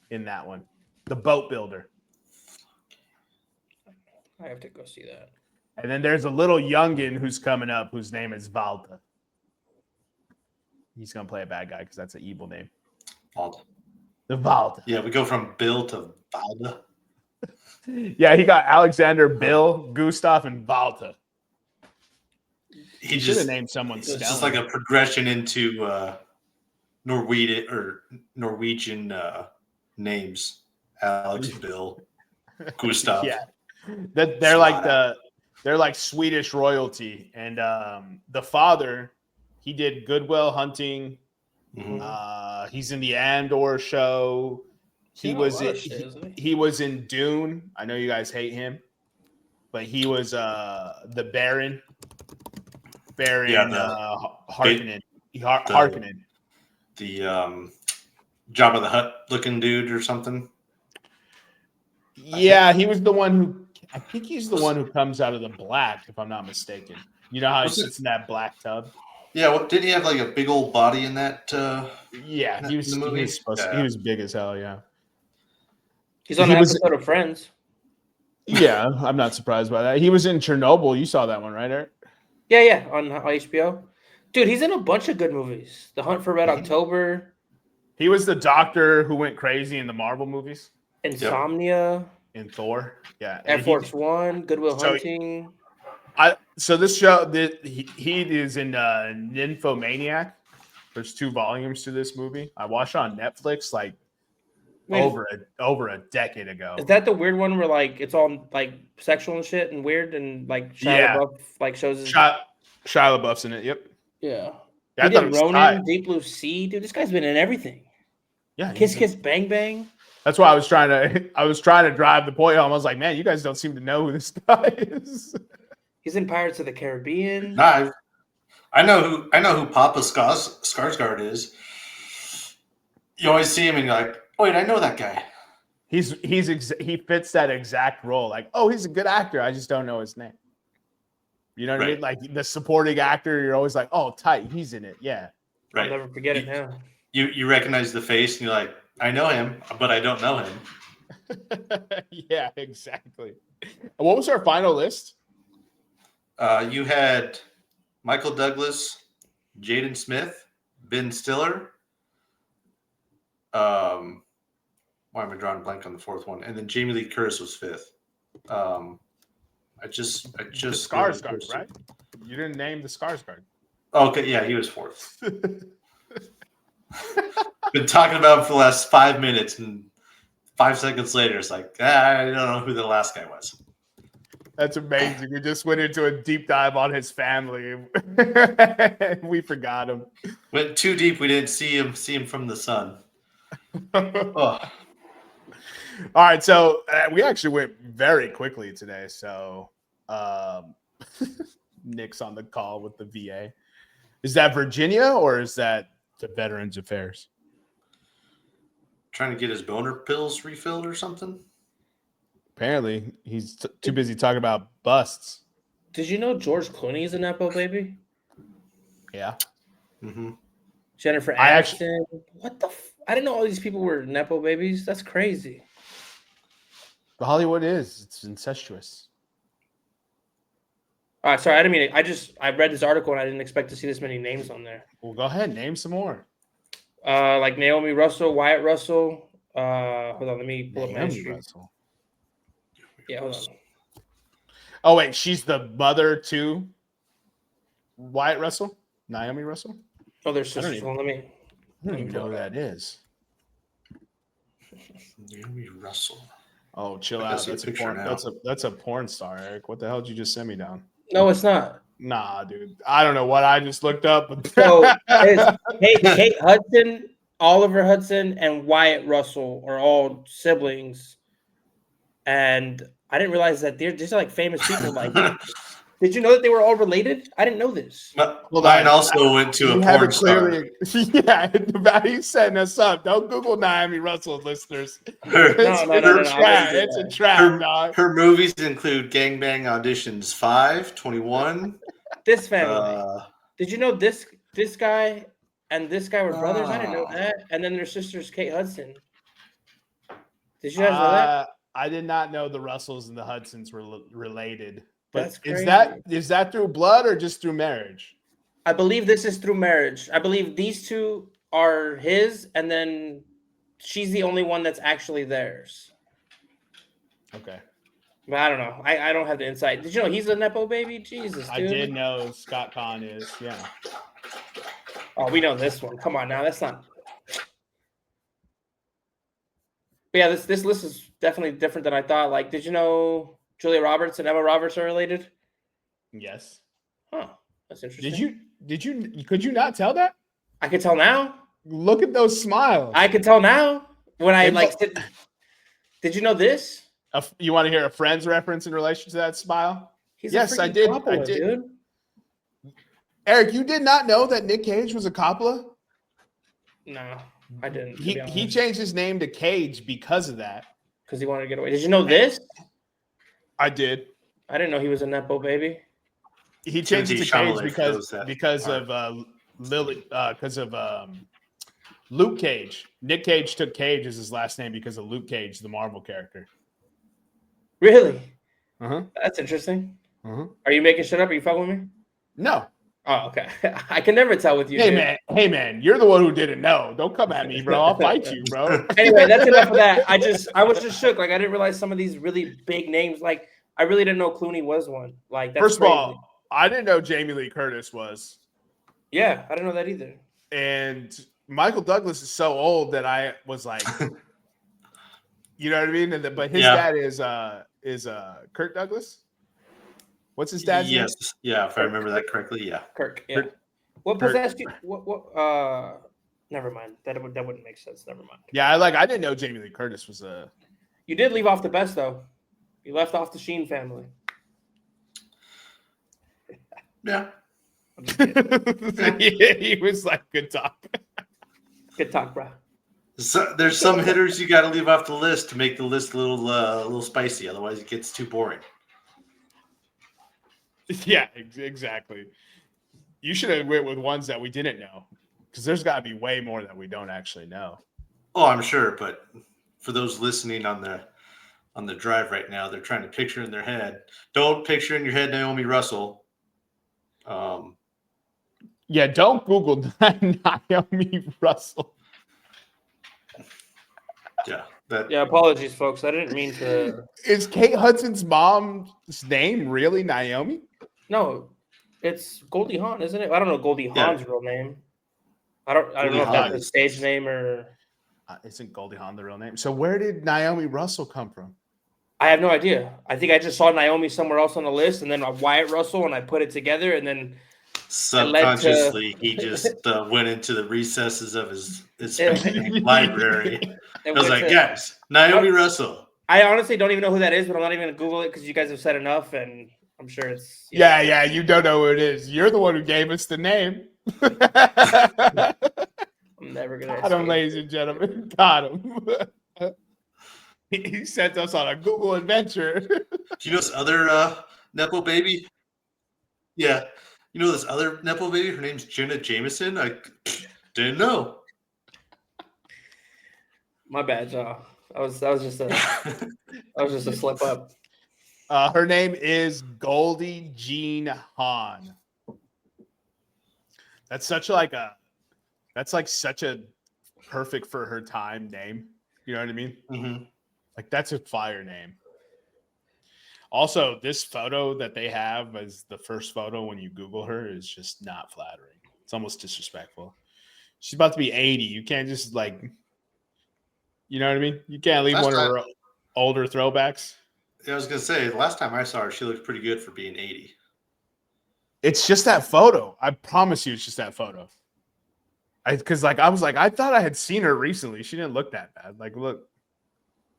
in that one, the boat builder. I have to go see that. And then there's a little youngin who's coming up whose name is Valda. He's going to play a bad guy because that's an evil name. Valda. The Valda. Yeah, we go from Bill to Valda. Yeah, he got Alexander, Bill, Gustav, and Valda. He should have named someone Stellan. It's just like a progression into Norwegian names. Alex, Bill, Gustav. Yeah. They're like Swedish royalty, and the father He did Goodwill Hunting. Mhm. He's in the Andor show. He's in a lot of shit, isn't he? He was in Dune. I know you guys hate him, but he was the Baron. Harkonnen. Harkonnen. The Jabba the Hutt looking dude or something. Yeah, he was the one who. I think he's the one who comes out of the black, if I'm not mistaken. You know how he sits in that black tub? Yeah, didn't he have like a big old body in that? Yeah, he was. in the movie? He was big as hell. Yeah, He's on an episode of Friends. Yeah, I'm not surprised by that. He was in Chernobyl. You saw that one, right, Eric? Yeah, on HBO. Dude, he's in a bunch of good movies. The Hunt for Red October. He was the doctor who went crazy in the Marvel movies. Insomnia. In Thor. Yeah. Air Force One. Goodwill Hunting. So this show, he is in Nymphomaniac. There's 2 volumes to this movie. I watched it on Netflix like over a decade ago. Is that the weird one where like it's all like sexual and shit and weird and like Shia LaBeouf like shows his Shia LaBeouf's in it? Yep. Yeah. I he did Ronin, Deep Blue Sea. Dude, this guy's been in everything. Yeah. Kiss Kiss Bang Bang. That's why I was trying to drive the point home. I was like, man, you guys don't seem to know who this guy is. He's in Pirates of the Caribbean. Nah, I know who Papa Skarsgård is. You always see him and you're like, wait, I know that guy. He fits that exact role. Like, oh, he's a good actor. I just don't know his name. You know what I mean? Like the supporting actor, you're always like, oh, tight, he's in it. Yeah. Right. I'll never forget it now. You recognize the face and you're like, I know him, but I don't know him. Yeah, exactly. What was our final list? You had Michael Douglas, Jaden Smith, Ben Stiller. Why am I drawing a blank on the 4th one? And then Jamie Lee Curtis was 5th. I just Skarsgård, right? You didn't name the Skarsgård. Okay, yeah, he was 4th. Been talking about him for the last 5 minutes, and 5 seconds later, it's like, I don't know who the last guy was. That's amazing. We just went into a deep dive on his family. We forgot him. Went too deep. We didn't see him from the sun. Oh. All right, so we actually went very quickly today. So Nick's on the call with the VA. Is that Virginia or is that the Veterans Affairs? Trying to get his boner pills refilled or something? Apparently, he's too busy talking about busts. Did you know George Clooney is a Nepo baby? Yeah. Mm-hmm. Jennifer Aniston. What the? I didn't know all these people were Nepo babies. That's crazy. But Hollywood is. It's incestuous. All right, sorry, I didn't mean it. I read this article and I didn't expect to see this many names on there. Well, go ahead, name some more. Like Naomi Russell, Wyatt Russell. Hold on, let me pull up my history. Russell. Yeah, hold on. Oh wait, she's the mother to Wyatt Russell, Naomi Russell. Oh, there's sisters. I don't even know who that is. Naomi Russell. Oh, chill out. That's a porn star, Eric. What the hell did you just send me down? No, it's not. Nah, dude. I don't know what I just looked up. So it's Kate Hudson, Oliver Hudson, and Wyatt Russell are all siblings. And I didn't realize that they're just like famous people. Like, did you know that they were all related? I didn't know this. Mine also went to a porn star. Yeah, he's setting us up. Don't Google Naomi Russell, listeners. It's a trap, dog. Her movies include Gangbang Auditions 5, 21. This family. Did you know this guy and this guy were brothers? I didn't know that. And then their sisters, Kate Hudson. Did you guys know that? I did not know the Russells and the Hudsons were related. But That's crazy. Is that through blood or just through marriage? I believe this is through marriage. I believe these two are his, and then she's the only one that's actually theirs. Okay. But I don't know. I don't have the insight. Did you know he's a Nepo baby? Jesus, dude. I did know Scott Conn is, yeah. Oh, we know this one. Come on now. That's not. But yeah, this list is definitely different than I thought. Like, did you know Julia Roberts and Emma Roberts are related? Yes. Huh. That's interesting. Could you not tell that? I could tell now. Look at those smiles. I could tell now when I did you know this? You want to hear a Friends reference in relation to that smile? Yes, I did. I did. Dude. Eric, you did not know that Nick Cage was a Coppola? No, I didn't. He changed his name to Cage because of that. Because he wanted to get away. Did you know this? I did. I didn't know he was a Nepo baby. He changed it to Cage because of Luke Cage. Nick Cage took Cage as his last name because of Luke Cage, the Marvel character. Really? Uh-huh. That's interesting. Uh-huh. Are you making shit up? Are you fucking with me? No. Oh, okay. I can never tell with you. Hey man, you're the one who didn't know. Don't come at me, bro. I'll fight you, bro. Anyway, that's enough of that. I was just shook. Like I didn't realize some of these really big names. Like I really didn't know Clooney was one. Like that's First crazy. of all, I didn't know Jamie Lee Curtis was. Yeah, I didn't know that either. And Michael Douglas is so old that I was like, you know what I mean? But his dad is Kirk Douglas. What's his dad's name? Yes, yeah, if I remember that correctly, yeah. Kirk. Yeah. What possessed you? What? Never mind. That wouldn't make sense. Never mind. Yeah, I didn't know Jamie Lee Curtis was a. You did leave off the best though. You left off the Sheen family. Yeah. Yeah, he was like, good talk. Good talk, bro. So, there's some hitters you got to leave off the list to make the list a little spicy. Otherwise, it gets too boring. Yeah, exactly. You should have went with ones that we didn't know, because there's got to be way more that we don't actually know. Oh, I'm sure, but for those listening on the drive right now, they're trying to picture in their head. Don't picture in your head Naomi Russell. Yeah, don't Google Naomi Russell. Yeah. Yeah, apologies, folks. I didn't mean to. Is Kate Hudson's mom's name really Naomi? No, it's Goldie Hawn, isn't it? I don't know Goldie Hawn's real name. I don't know if that's a stage name or. Isn't Goldie Hawn the real name? So where did Naomi Russell come from? I have no idea. I think I just saw Naomi somewhere else on the list, and then Wyatt Russell, and I put it together, and then subconsciously he just went into the recesses of his library. I was like, guys, Naomi Russell. I honestly don't even know who that is, but I'm not even going to Google it because you guys have said enough, and I'm sure it's. Yeah, you don't know who it is. You're the one who gave us the name. I'm never going to. Got him, ladies and gentlemen. Got him. He sent us on a Google adventure. Do you know this other Nepo baby? Yeah. You know this other Nepo baby? Her name's Jenna Jameson. I didn't know. My bad, y'all. That was just a slip up. Her name is Goldie Jean Hawn. That's such a perfect for her time name. You know what I mean? Mm-hmm. Like that's a fire name. Also, this photo that they have as the first photo when you Google her is just not flattering. It's almost disrespectful. She's about to be 80. You can't just you know what I mean? You can't leave one of her older throwbacks. Yeah, I was going to say, the last time I saw her, she looked pretty good for being 80. It's just that photo. I promise you it's just that photo. I thought I had seen her recently. She didn't look that bad. Like, look.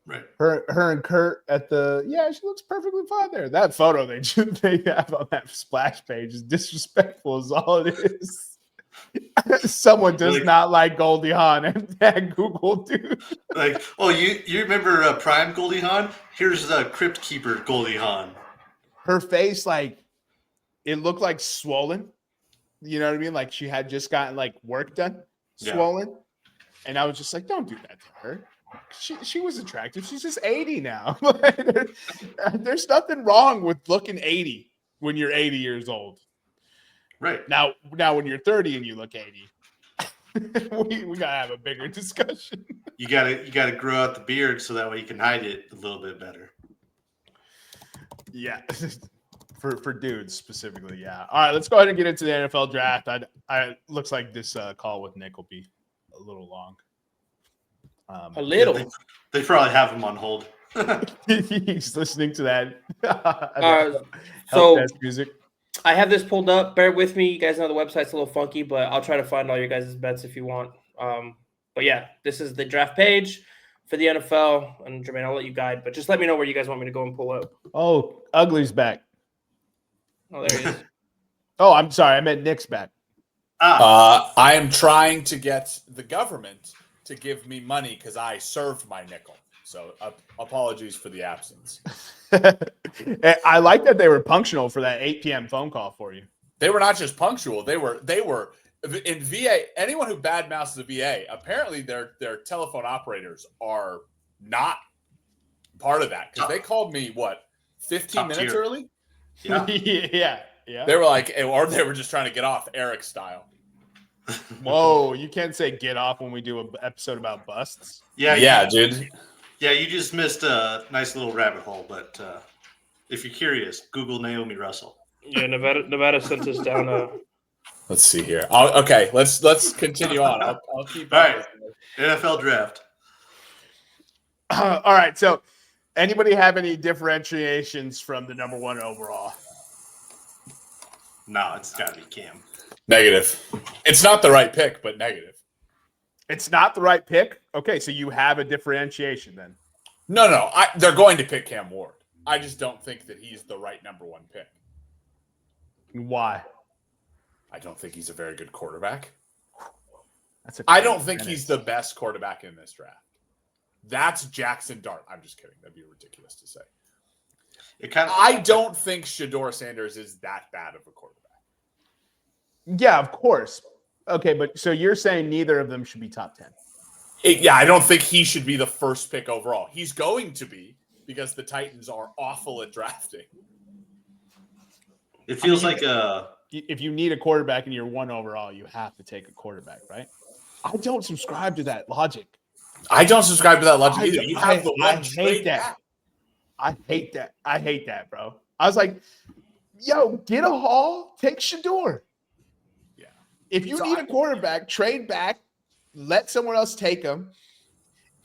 Right. Her and Kurt she looks perfectly fine there. That photo they have on that splash page is disrespectful is all it is. Someone does not like Goldie Hawn at Google, dude. Like, oh, you remember Prime Goldie Hawn? Here's the Crypt Keeper Goldie Hawn. Her face, it looked like swollen. You know what I mean? Like she had just gotten work done, swollen. Yeah. And I was just like, don't do that to her. She was attractive. She's just 80 now. There's nothing wrong with looking 80 when you're 80 years old. Right. Now when you're 30 and you look 80, we gotta have a bigger discussion. You gotta grow out the beard so that way you can hide it a little bit better. Yeah. For dudes specifically, yeah. All right, let's go ahead and get into the NFL draft. I looks like this call with Nick will be a little long. A little. Yeah, they probably have him on hold. He's listening to that. So music. I have this pulled up. Bear with me. You guys know the website's a little funky, but I'll try to find all your guys' bets if you want. But yeah, this is the draft page for the NFL. And Jermaine, I'll let you guide, but just let me know where you guys want me to go and pull up. Oh, Ugly's back. Oh, there he is. Oh, I'm sorry. I meant Nick's back. I am trying to get the government to give me money because I served my nickel. So apologies for the absence. I like that they were punctual for that 8 p.m. phone call for you. They were not just punctual. They were in VA. Anyone who badmouths the VA, apparently their telephone operators are not part of that because they called me 15 minutes early. Yeah. yeah. They were like, or they were just trying to get off Eric style. Whoa, you can't say get off when we do an episode about busts. Yeah, dude. Yeah, you just missed a nice little rabbit hole. But if you're curious, Google Naomi Russell. Yeah, Nevada sent us down. Let's see here. Okay, let's continue on. I'll keep. All right, NFL draft. All right, so anybody have any differentiations from the number 1 overall? No, it's got to be Cam. Negative. It's not the right pick, but negative. It's not the right pick? Okay, so you have a differentiation then. No. They're going to pick Cam Ward. I just don't think that he's the right number 1 pick. Why? I don't think he's a very good quarterback. I don't think he's the best quarterback in this draft. That's Jackson Dart. I'm just kidding. That'd be ridiculous to say. I don't think Shedeur Sanders is that bad of a quarterback. Yeah, of course. Okay, but so you're saying neither of them should be top 10? I don't think he should be the first pick overall. He's going to be because the Titans are awful at drafting. It feels like if you need a quarterback and you're 1 overall, you have to take a quarterback, right? I don't subscribe to that logic. I don't subscribe to that logic either. You have the one I hate that. I hate that, bro. I was like, yo, get a haul, take Shedeur. Yeah. If you need a quarterback, trade back, let someone else take him.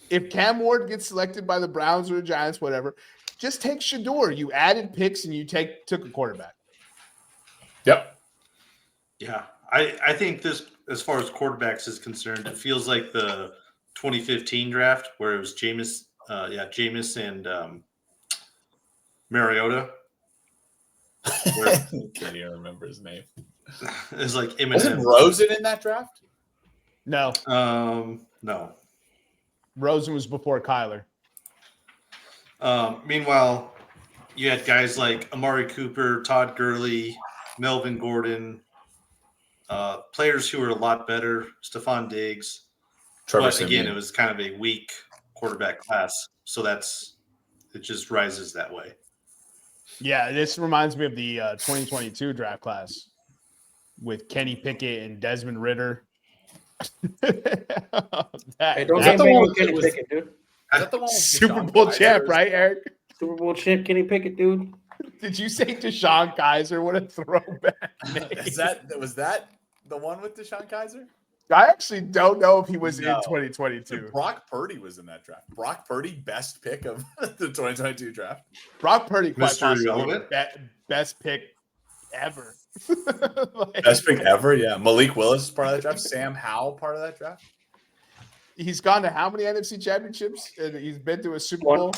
If Cam Ward gets selected by the Browns or the Giants, whatever, just take Shedeur. You added picks and you took a quarterback. Yep. Yeah, I think this, as far as quarterbacks is concerned, it feels like the 2015 draft where it was Jameis and Mariota. I can't even remember his name. It's like Eminem. Wasn't Rosen in that draft? No. No. Rosen was before Kyler. Meanwhile, you had guys like Amari Cooper, Todd Gurley, Melvin Gordon, players who were a lot better, Stephon Diggs. But again, it was kind of a weak quarterback class. So it just rises that way. Yeah, this reminds me of the 2022 draft class with Kenny Pickett and Desmond Ritter. Hey, don't get me Kenny Pickett, dude. Is that the one with Super Bowl champ, right, Eric? Super Bowl champ Kenny Pickett, dude. Did you say Deshaun Kaiser? What a throwback name. Was that the one with Deshaun Kaiser? I actually don't know if he was in 2022. Brock Purdy was in that draft. Brock Purdy, best pick of the 2022 draft. Brock Purdy, quite Mr. possibly, Irrelevant? best pick ever. Best pick ever, yeah. Malik Willis is part of that draft. Sam Howell, part of that draft. He's gone to how many NFC championships? And he's been to a Super One. Bowl?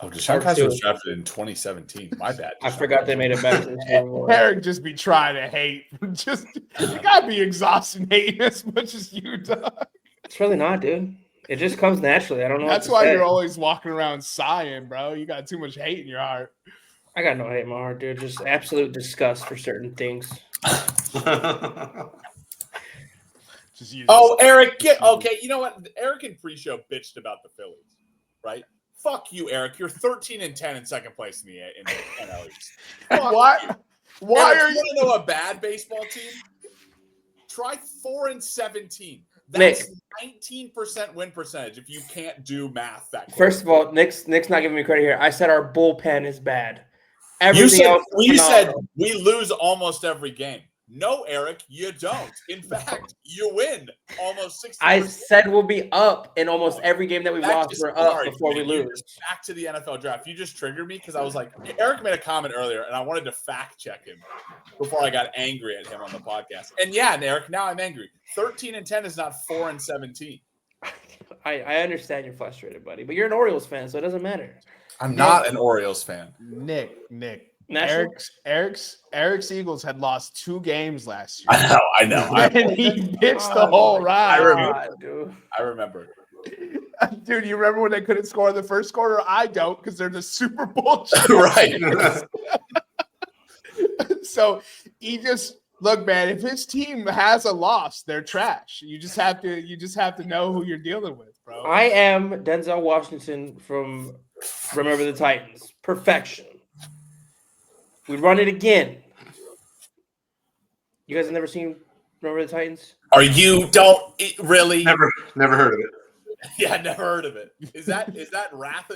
Oh, Deshaun Kaiser was drafted in 2017. My bad. I forgot they made it back to the Super Bowl. Eric just be trying to hate. You gotta be exhausted hating as much as you do. It's really not, dude. It just comes naturally. I don't know. That's why you're always walking around sighing, bro. You got too much hate in your heart. I got no hate in my heart, dude. Just absolute disgust for certain things. Just use Eric, okay. You know what? Eric in pre-show bitched about the Phillies, right? Fuck you, Eric. You're 13-10 in second place in the NL East. What? Why Eric, are you you? want to know a bad baseball team? Try 4-17. That's 19% win percentage if you can't do math that quick. First of all, Nick's not giving me credit here. I said our bullpen is bad. You Everything said else is we said phenomenal. we lose almost every game. No, Eric, you don't. In fact, you win almost 60%. I said we'll be up in almost every game that we've That lost. just- We're up sorry, before we you lose. just- back to the NFL draft. You just triggered me because I was like, Eric made a comment earlier, and I wanted to fact check him before I got angry at him on the podcast. And yeah, Eric, now I'm angry. 13-10 is not 4-17. I understand you're frustrated, buddy, but you're an Orioles fan, so it doesn't matter. I'm not an Orioles fan. Nick. National? Eric's Eagles had lost 2 games last year. I know. And he pitched the whole ride. I remember. Dude, you remember when they couldn't score in the first quarter? I don't, because they're the Super Bowl Right. champions. So he just look, man. If his team has a loss, they're trash. You just have to know who you're dealing with, bro. I am Denzel Washington from Remember the Titans. Perfection. We run it again. You guys have never seen Remember the Titans? Are you really? Never heard of it. Yeah, never heard of it. Is that Wrath?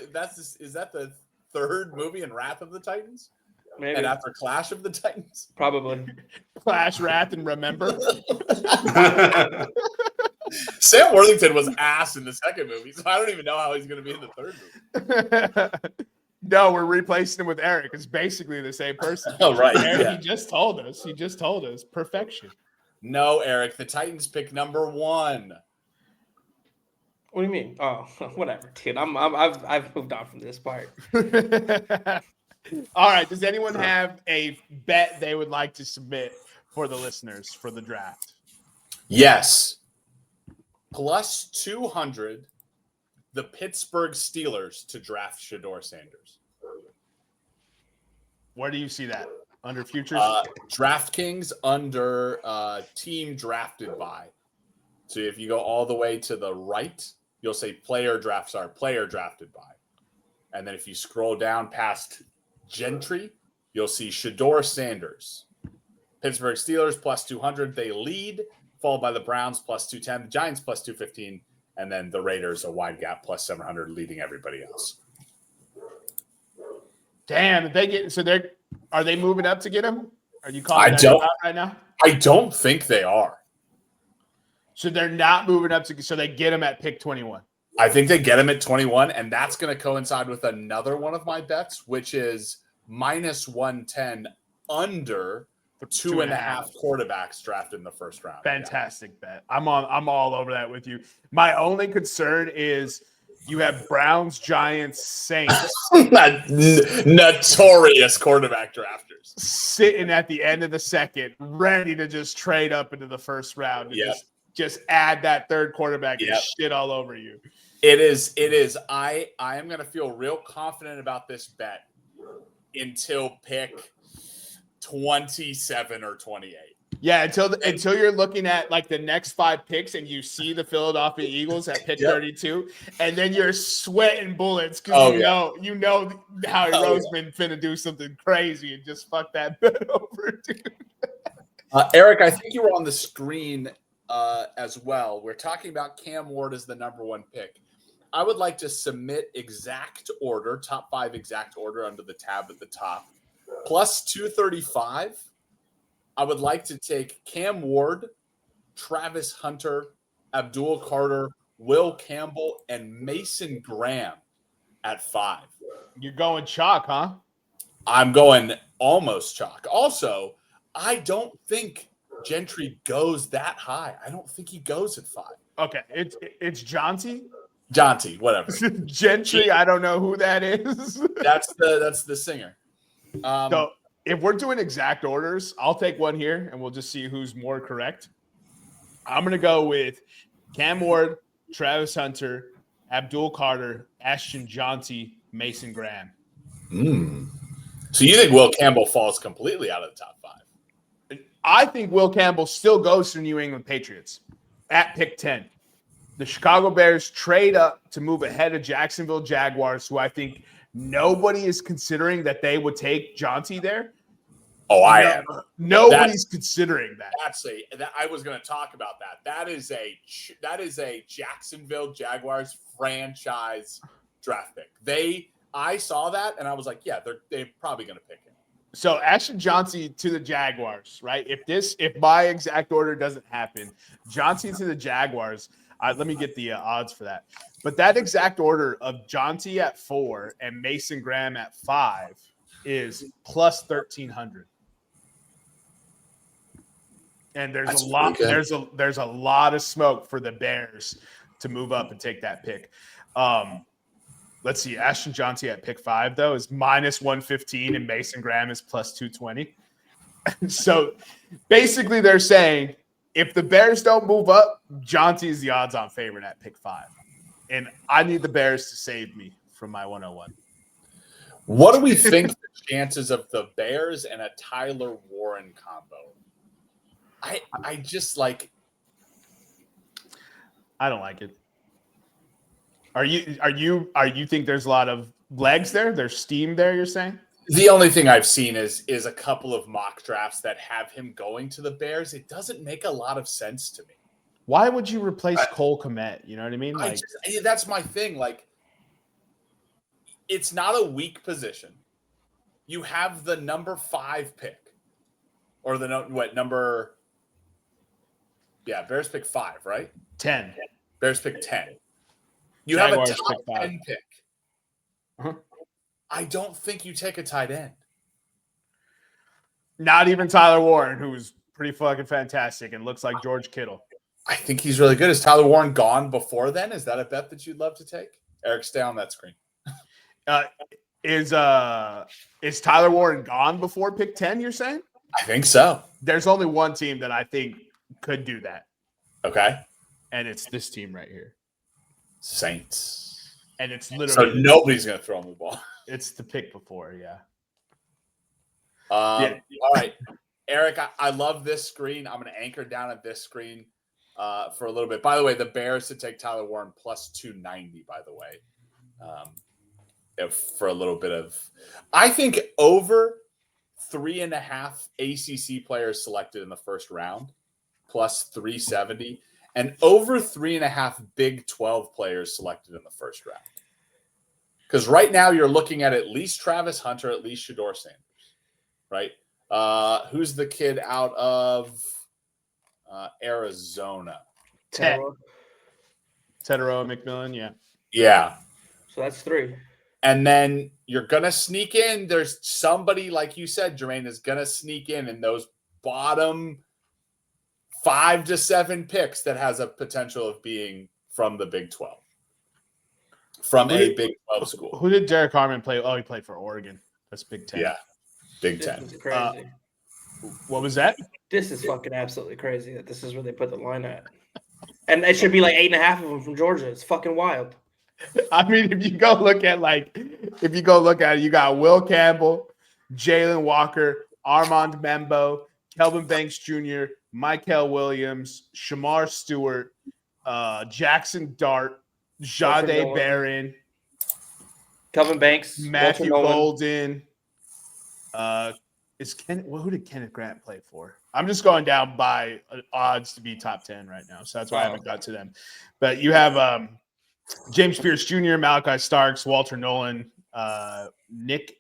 Is that the third movie in Wrath of the Titans? Maybe. And after Clash of the Titans? Probably. Clash, Wrath, and Remember. Sam Worthington was ass in the second movie, so I don't even know how he's going to be in the third movie. No, we're replacing him with Eric. It's basically the same person. Oh, right. Eric, Yeah. He just told us. Perfection. No, Eric. The Titans pick number 1. What do you mean? Oh, whatever, dude. I've moved on from this part. All right. Does anyone have a bet they would like to submit for the listeners for the draft? Yes. Plus 200, the Pittsburgh Steelers to draft Shedeur Sanders. Where do you see that? Under futures? DraftKings under team drafted by. So if you go all the way to the right, you'll say player drafted by. And then if you scroll down past Gentry, you'll see Shedeur Sanders. Pittsburgh Steelers plus 200. They lead, followed by the Browns plus 210, the Giants plus 215, and then the Raiders a wide gap plus 700, leading everybody else. Damn, are they moving up to get him? Are you calling that out right now? I don't think they are. So they're not moving up so they get him at pick 21. I think they get him at 21, and that's going to coincide with another one of my bets, which is minus 110 under 2.5 quarterbacks drafted in the first round. Fantastic bet. I'm all over that with you. My only concern is you have Browns, Giants, Saints notorious quarterback drafters sitting at the end of the second, ready to just trade up into the first round and just add that third quarterback and shit all over you. It is. I am going to feel real confident about this bet until pick 27 or 28. Yeah, until you're looking at like the next 5 picks and you see the Philadelphia Eagles at pick 32, and then you're sweating bullets because you know Howie Roseman finna do something crazy and just fuck that bet over, dude. Eric, I think you were on the screen as well. We're talking about Cam Ward as the number 1 pick. I would like to submit exact order, top 5 exact order under the tab at the top. Plus 235. I would like to take Cam Ward, Travis Hunter, Abdul Carter, Will Campbell, and Mason Graham at 5. You're going chalk, huh? I'm going almost chalk. Also, I don't think Gentry goes that high. I don't think he goes at 5. Okay, it's Jonty, whatever. Gentry. I don't know who that is. That's the singer. So if we're doing exact orders, I'll take one here and we'll just see who's more correct. I'm going to go with Cam Ward, Travis Hunter, Abdul Carter, Ashton Jonty, Mason Graham. So you think Will Campbell falls completely out of the top 5? I think Will Campbell still goes to New England Patriots at pick 10. The Chicago Bears trade up to move ahead of Jacksonville Jaguars, who I think nobody is considering that they would take Jonty there. Oh, I am. Nobody's considering that. I was going to talk about that. That is a Jacksonville Jaguars franchise draft pick. I saw that and I was like, yeah, they're probably going to pick him. So Ashton Johnson to the Jaguars, right? If my exact order doesn't happen, Johnson to the Jaguars. Let me get the odds for that. But that exact order of Johnson at 4 and Mason Graham at 5 is plus 1,300. And there's there's a lot of smoke for the Bears to move up and take that pick. Let's see. Ashton Johnson at pick 5 though is minus 115, and Mason Graham is plus 220. So basically, they're saying if the Bears don't move up, Johnson is the odds-on favorite at pick 5, and I need the Bears to save me from my 101. What do we think the chances of the Bears and a Tyler Warren combo? I just like. I don't like it. Are you think there's a lot of legs there? There's steam there, you're saying? The only thing I've seen is a couple of mock drafts that have him going to the Bears. It doesn't make a lot of sense to me. Why would you replace Cole Kmet? You know what I mean? Like, that's my thing. Like, it's not a weak position. You have the number 5 pick, or number? Yeah, Bears pick 5, right? 10. Bears pick 10. You Jaguars have a top pick 10 pick. Uh-huh. I don't think you take a tight end. Not even Tyler Warren, who's pretty fucking fantastic and looks like George Kittle. I think he's really good. Is Tyler Warren gone before then? Is that a bet that you'd love to take? Eric, stay on that screen. Is Tyler Warren gone before pick 10, you're saying? I think so. There's only one team that I think could do that. Okay. And it's this team right here. Saints. And it's literally so nobody's going to throw him the ball. It's the pick before, yeah. All right. Eric, I love this screen. I'm going to anchor down at this screen for a little bit. By the way, the Bears to take Tyler Warren plus 290, by the way. For a little bit of – I think over 3.5 ACC players selected in the first round, plus 370, and over 3.5 Big 12 players selected in the first round. Because right now you're looking at least Travis Hunter, at least Shedeur Sanders, right? Who's the kid out of Arizona? Teteroa McMillan, yeah. Yeah. So that's 3. And then you're going to sneak in. There's somebody, like you said, Jermaine, is going to sneak in those bottom 5 to 7 picks that has a potential of being from the Big 12. From a Big 12 school. Who did Derek Harmon play? Oh, he played for Oregon. That's Big 10. Yeah, Big 10. This is crazy. What was that? This is fucking absolutely crazy that this is where they put the line at. And it should be like 8.5 of them from Georgia. It's fucking wild. I mean, if you go look at it, you got Will Campbell, Jalen Walker, Armand Membo, Kelvin Banks Jr., Michael Williams, Shamar Stewart, Jackson Dart, Jade Barron, Kelvin Banks, Matthew Golden. Who did Kenneth Grant play for? I'm just going down by odds to be top 10 right now, so that's why I haven't got to them. But you have James Pierce Jr., Malachi Starks, Walter Nolan, Nick.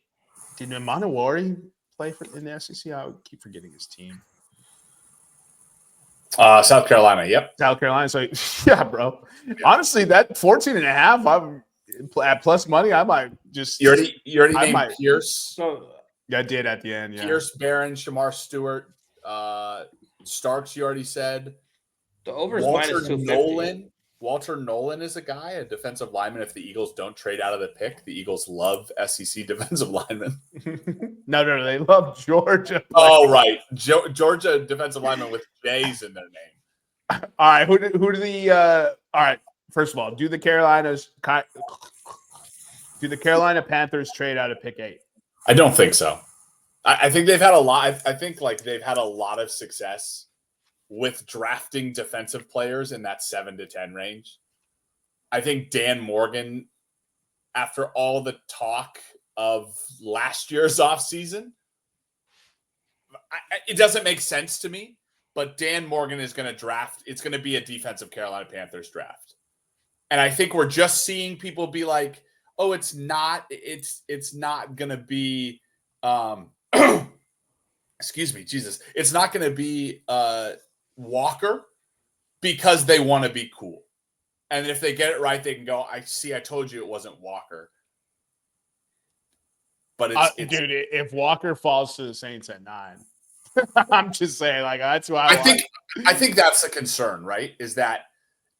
Did Manawari play in the SEC? I would keep forgetting his team. South Carolina, yep. South Carolina. So, yeah, bro. Honestly, that 14.5, I'm at plus money. I might just. You already named Pierce. I did at the end, yeah. Pierce, Barron, Shamar Stewart, Starks, you already said. The over is minus 250. Walter Nolan is a guy, a defensive lineman. If the Eagles don't trade out of the pick, the Eagles love SEC defensive linemen. No, they love Georgia. Oh, right. Georgia defensive linemen with J's in their name. All right. Who do the all right. First of all, do the Carolina Panthers trade out of pick 8? I don't think so. I think they've had a lot. I think they've had a lot of success with drafting defensive players in that 7 to 10 range. I think Dan Morgan, after all the talk of last year's offseason, it doesn't make sense to me, but Dan Morgan is going to draft. It's going to be a defensive Carolina Panthers draft. And I think we're just seeing people be like, oh, it's not going to be excuse me, Jesus, it's not going to be Walker because they want to be cool. And if they get it right, they can go, I told you it wasn't Walker. But it's dude, if Walker falls to the Saints at 9, I'm just saying, like, that's why I think that's the concern, right? Is that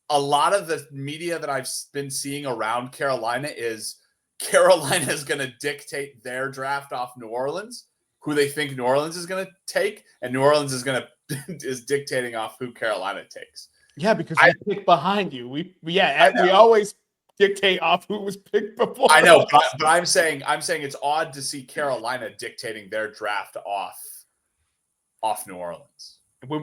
a lot of the media that I've been seeing around Carolina is Carolina is going to dictate their draft off New Orleans, who they think New Orleans is going to take, and New Orleans is dictating off who Carolina takes. Yeah, because we pick behind you. We always dictate off who was picked before. I know, but I'm saying it's odd to see Carolina dictating their draft off New Orleans. We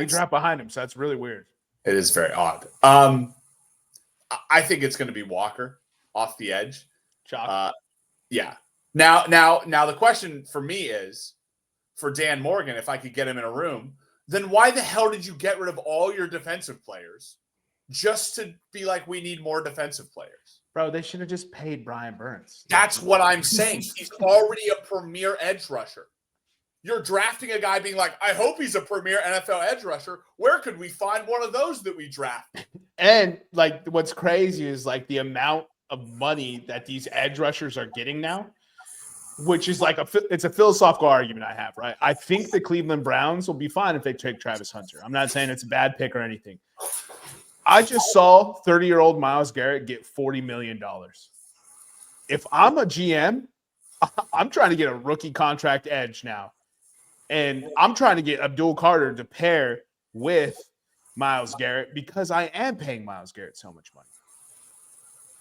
draft behind him, so that's really weird. It is very odd. I think it's going to be Walker off the edge. Yeah. Now the question for me is, for Dan Morgan, if I could get him in a room, then why the hell did you get rid of all your defensive players just to be like, we need more defensive players? Bro, they should have just paid Brian Burns. That's what I'm saying. He's already a premier edge rusher. You're drafting a guy being like, I hope he's a premier NFL edge rusher. Where could we find one of those that we draft? And like, what's crazy is like the amount of money that these edge rushers are getting now, which is like it's a philosophical argument I have, right? I think the Cleveland Browns will be fine if they take Travis Hunter. I'm not saying it's a bad pick or anything. I just saw 30-year-old Myles Garrett get $40 million. If I'm a GM, I'm trying to get a rookie contract edge now. And I'm trying to get Abdul Carter to pair with Myles Garrett because I am paying Myles Garrett so much money.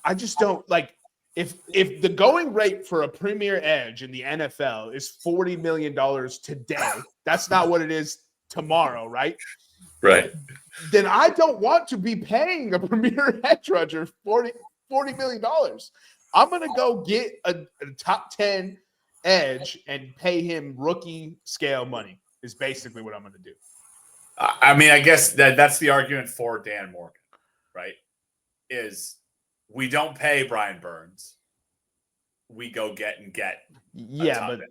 I just don't like if the going rate for a premier edge in the NFL is $40 million today, that's not what it is tomorrow, right? Right. Then I don't want to be paying a premier edge rusher $40 million. I'm going to go get a top 10 edge and pay him rookie scale money is basically what I'm going to do. I mean, I guess that's the argument for Dan Morgan, right? Is we don't pay Brian Burns. We go get. Yeah, but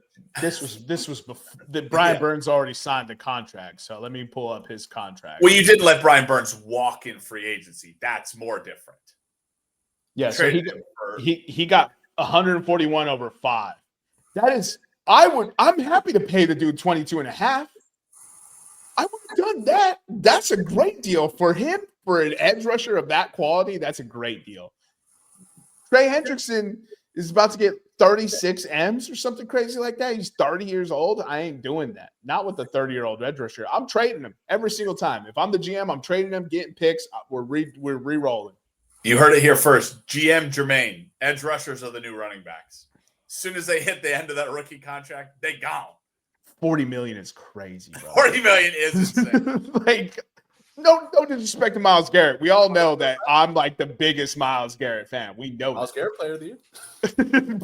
this was before Brian Burns already signed the contract. So let me pull up his contract. Well, you didn't let Brian Burns walk in free agency. That's more different. Yeah, so he got 141 over 5. That is, I'm happy to pay the dude 22 and a half. I would have done that. That's a great deal for him, for an edge rusher of that quality. That's a great deal. Trey Hendrickson is about to get 36 M's or something crazy like that. He's 30 years old. I ain't doing that. Not with a 30-year-old edge rusher. I'm trading him every single time. If I'm the GM, I'm trading him, getting picks. We're re-rolling. You heard it here first. GM Jermaine, edge rushers are the new running backs. As soon as they hit the end of that rookie contract, they gone. 40 million is crazy, bro. 40 million is insane. Like, no disrespect to Myles Garrett. We all know that I'm like the biggest Myles Garrett fan. We know Myles Garrett player of the year.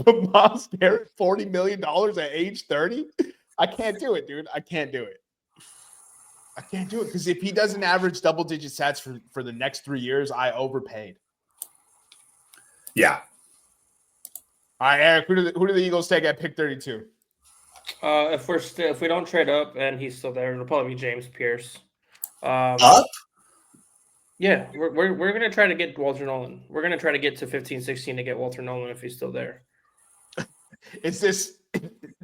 But Myles Garrett, $40 million at age 30? I can't do it, dude. I can't do it. Because if he doesn't average double-digit stats for the next 3 years, I overpaid. Yeah. All right, Eric, who do the Eagles take at pick 32? If we don't trade up and he's still there, it'll probably be James Pierce. Up? Yeah, we're gonna try to get Walter Nolan. We're gonna try to get to 15, 16 to get Walter Nolan if he's still there. Is this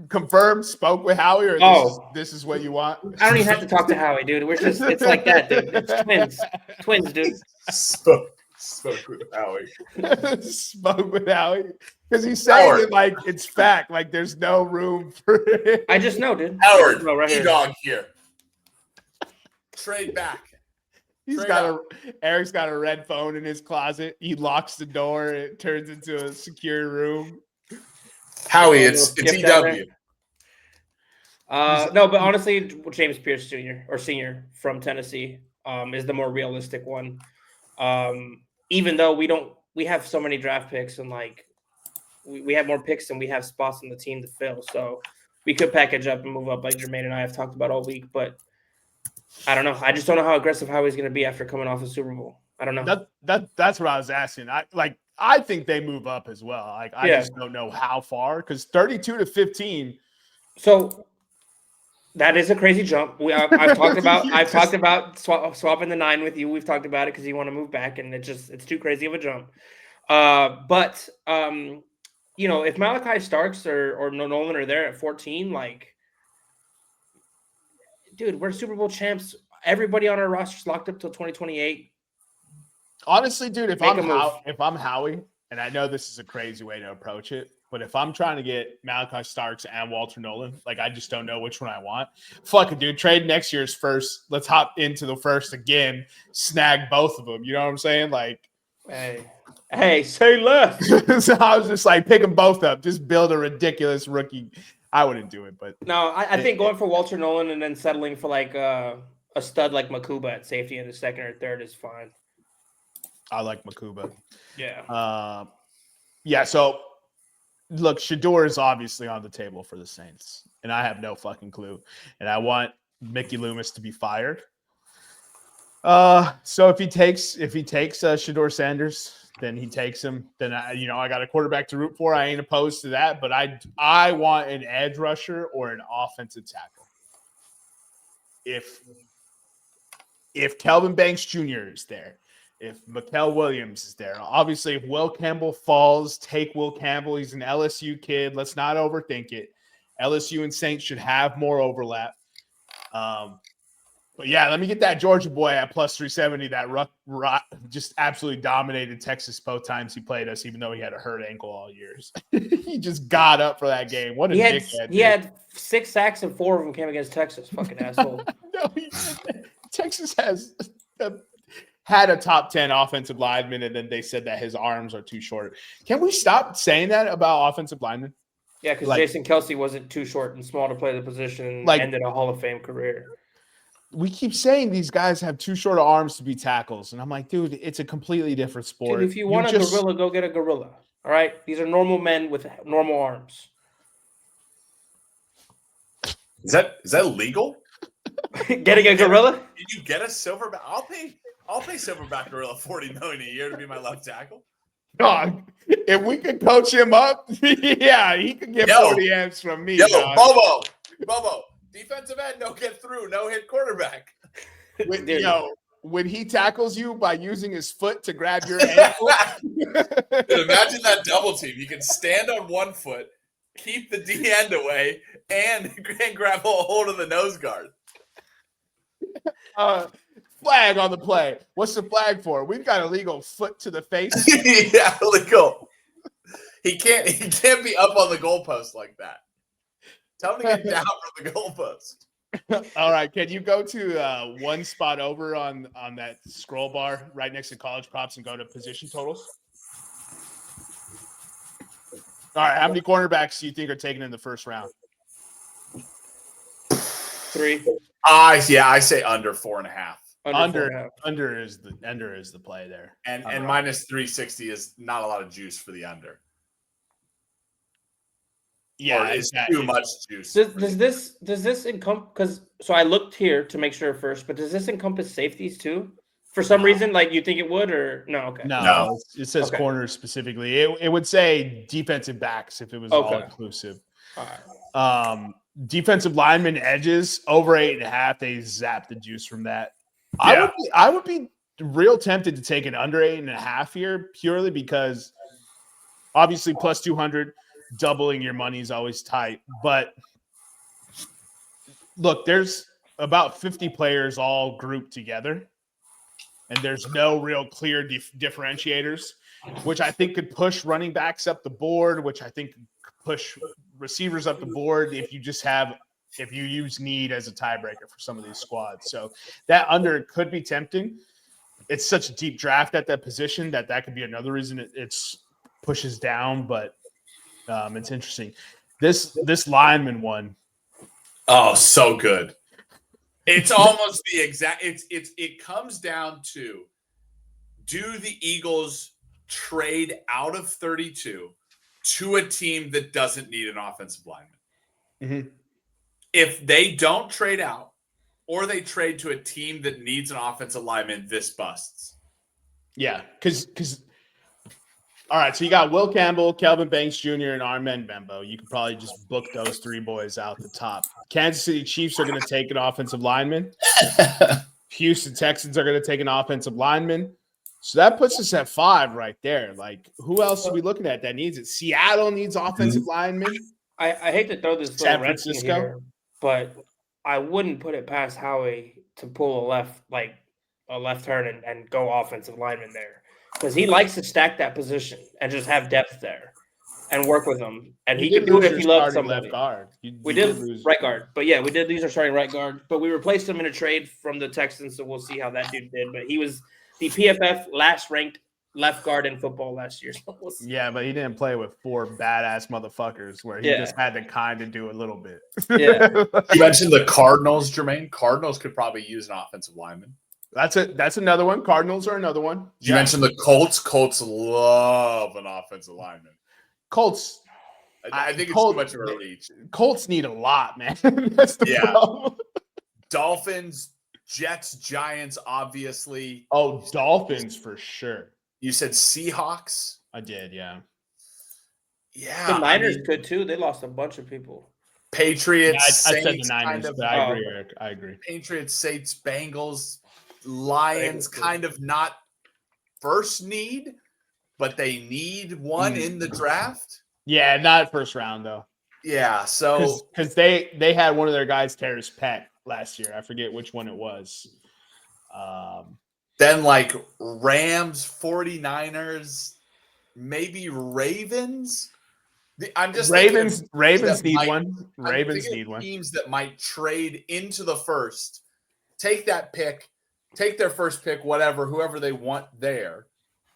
confirmed? Spoke with Howie, or this is what you want? I don't even have to talk to Howie, dude. It's like that, dude. It's twins, dude. Spoke with Howie. Spoke with Howie. Because he's saying it like it's fact. Like there's no room for it. I just know, dude. Howard, right here. dog here. Trade back. Eric's got a red phone in his closet. He locks the door. It turns into a secure room. Howie, it's EW. No, but honestly, James Pierce Jr. or Senior from Tennessee is the more realistic one. Even though we have so many draft picks and like we have more picks than we have spots on the team to fill. So we could package up and move up like Jermaine and I have talked about all week, but I don't know. I just don't know how aggressive Howie's going to be after coming off the Super Bowl. I don't know. That's what I was asking. I think they move up as well. I just don't know how far, because 32 to 15 So that is a crazy jump. I've talked about swapping the 9 with you. We've talked about it because you want to move back, and it's too crazy of a jump. But if Malachi Starks or Nolan are there at 14, like, dude, we're Super Bowl champs. Everybody on our roster's locked up till 2028. Honestly, dude, if Make I'm a move. Howie, and I know this is a crazy way to approach it, but if I'm trying to get Malachi Starks and Walter Nolan, like, I just don't know which one I want. Fuck it, dude. Trade next year's first. Let's hop into the first again. Snag both of them. You know what I'm saying? Like, hey, say less. So I was just like, pick them both up. Just build a ridiculous rookie. I wouldn't do it, but No, I think going for Walter Nolan and then settling for like a stud like Makuba at safety in the second or third is fine. I like Makuba. Yeah. Yeah. So, look, Shador is obviously on the table for the Saints, and I have no fucking clue. And I want Mickey Loomis to be fired. So if he takes Shador Sanders, then he takes him. Then I got a quarterback to root for. I ain't opposed to that, but I want an edge rusher or an offensive tackle. If Kelvin Banks Jr. is there, if Mikael Williams is there, obviously if Will Campbell falls, take Will Campbell. He's an LSU kid. Let's not overthink it. LSU and Saints should have more overlap. But yeah, let me get that Georgia boy at plus 370. That just absolutely dominated Texas both times he played us, even though he had a hurt ankle all years. He just got up for that game. What a dickhead. He had 6 sacks and 4 of them came against Texas. Fucking asshole. No, Texas has had a top 10 offensive lineman, and then they said that his arms are too short. Can we stop saying that about offensive linemen? Yeah, because Jason Kelsey wasn't too short and small to play the position and ended a Hall of Fame career. We keep saying these guys have too short arms to be tackles. And I'm like, dude, it's a completely different sport. Dude, if you want a gorilla, go get a gorilla. All right? These are normal men with normal arms. Is that legal? Getting a gorilla? Did you get a silverback? I'll pay silverback gorilla $40 million a year to be my left tackle. Dog, if we could coach him up, yeah, he could get 40 amps from me. Bobo. Defensive end, no get through, no hit quarterback. When he tackles you by using his foot to grab your ankle. Dude, imagine that double team. You can stand on one foot, keep the D end away, and grab a hold of the nose guard. Flag on the play. What's the flag for? We've got a legal foot to the face. Yeah, legal. He can't be up on the goalpost like that. Tell him to get down from the goalpost. All right. Can you go to one spot over on that scroll bar right next to college props and go to position totals? All right. How many cornerbacks do you think are taken in the first round? 3. I say under 4.5. Under is the play there. And minus 360 is not a lot of juice for the under. Yeah, it's too much juice. Does this encompass? So I looked here to make sure first, but does this encompass safeties too? For some reason, like you think it would, or no? Okay, no. It says corners specifically. It would say defensive backs if it was all inclusive. All right. Defensive lineman edges over 8.5. They zap the juice from that. Yeah. I would be real tempted to take an under 8.5 here purely because obviously plus 200. Doubling your money is always tight, but look, there's about 50 players all grouped together, and there's no real clear differentiators, which I think could push running backs up the board, which I think could push receivers up the board if you use need as a tiebreaker for some of these squads. So that under could be tempting. It's such a deep draft at that position that could be another reason it's pushes down, but it's interesting. This lineman one. Oh, so good. It's almost the exact. It comes down to: do the Eagles trade out of 32 to a team that doesn't need an offensive lineman? Mm-hmm. If they don't trade out, or they trade to a team that needs an offensive lineman, this busts. Yeah, because All right, so you got Will Campbell, Kelvin Banks Jr., and Armand Bembo. You could probably just book those three boys out the top. Kansas City Chiefs are going to take an offensive lineman. Houston Texans are going to take an offensive lineman. So that puts us at 5 right there. Like, who else are we looking at that needs it? Seattle needs offensive linemen. I hate to throw this San little wrench in Francisco? here, but I wouldn't put it past Howie to pull a left turn and go offensive lineman there, because he likes to stack that position and just have depth there and work with them. And he did can do it lose if he your loves starting somebody. left guard. We did right guard, but yeah, we did lose our starting right guard. But we replaced him in a trade from the Texans, so we'll see how that dude did. But he was the PFF last ranked left guard in football last year. So we'll see. Yeah, but he didn't play with 4 badass motherfuckers where he just had to kind of do a little bit. Yeah. You mentioned the Cardinals, Jermaine. Cardinals could probably use an offensive lineman. That's it. That's another one. Cardinals are another one. You mentioned the Colts. Colts love an offensive lineman. Colts. I think it's too much of a reach. Colts need a lot, man. That's the problem. Dolphins, Jets, Giants, obviously. Oh, Dolphins for sure. You said Seahawks? I did, yeah. Yeah. The Niners could too. They lost a bunch of people. Patriots, I Saints, said the Niners, but I agree, Eric. I agree. Patriots, Saints, Bengals, Lions, kind of not first need, but they need one in the draft. Yeah, not first round though. Yeah, so because they had one of their guys tear his pec last year. I forget which one it was. Then like Rams, 49ers, maybe Ravens. I'm just Ravens need might, one. Ravens need one. Teams that might trade into the first, take that pick, take their first pick, whoever they want there,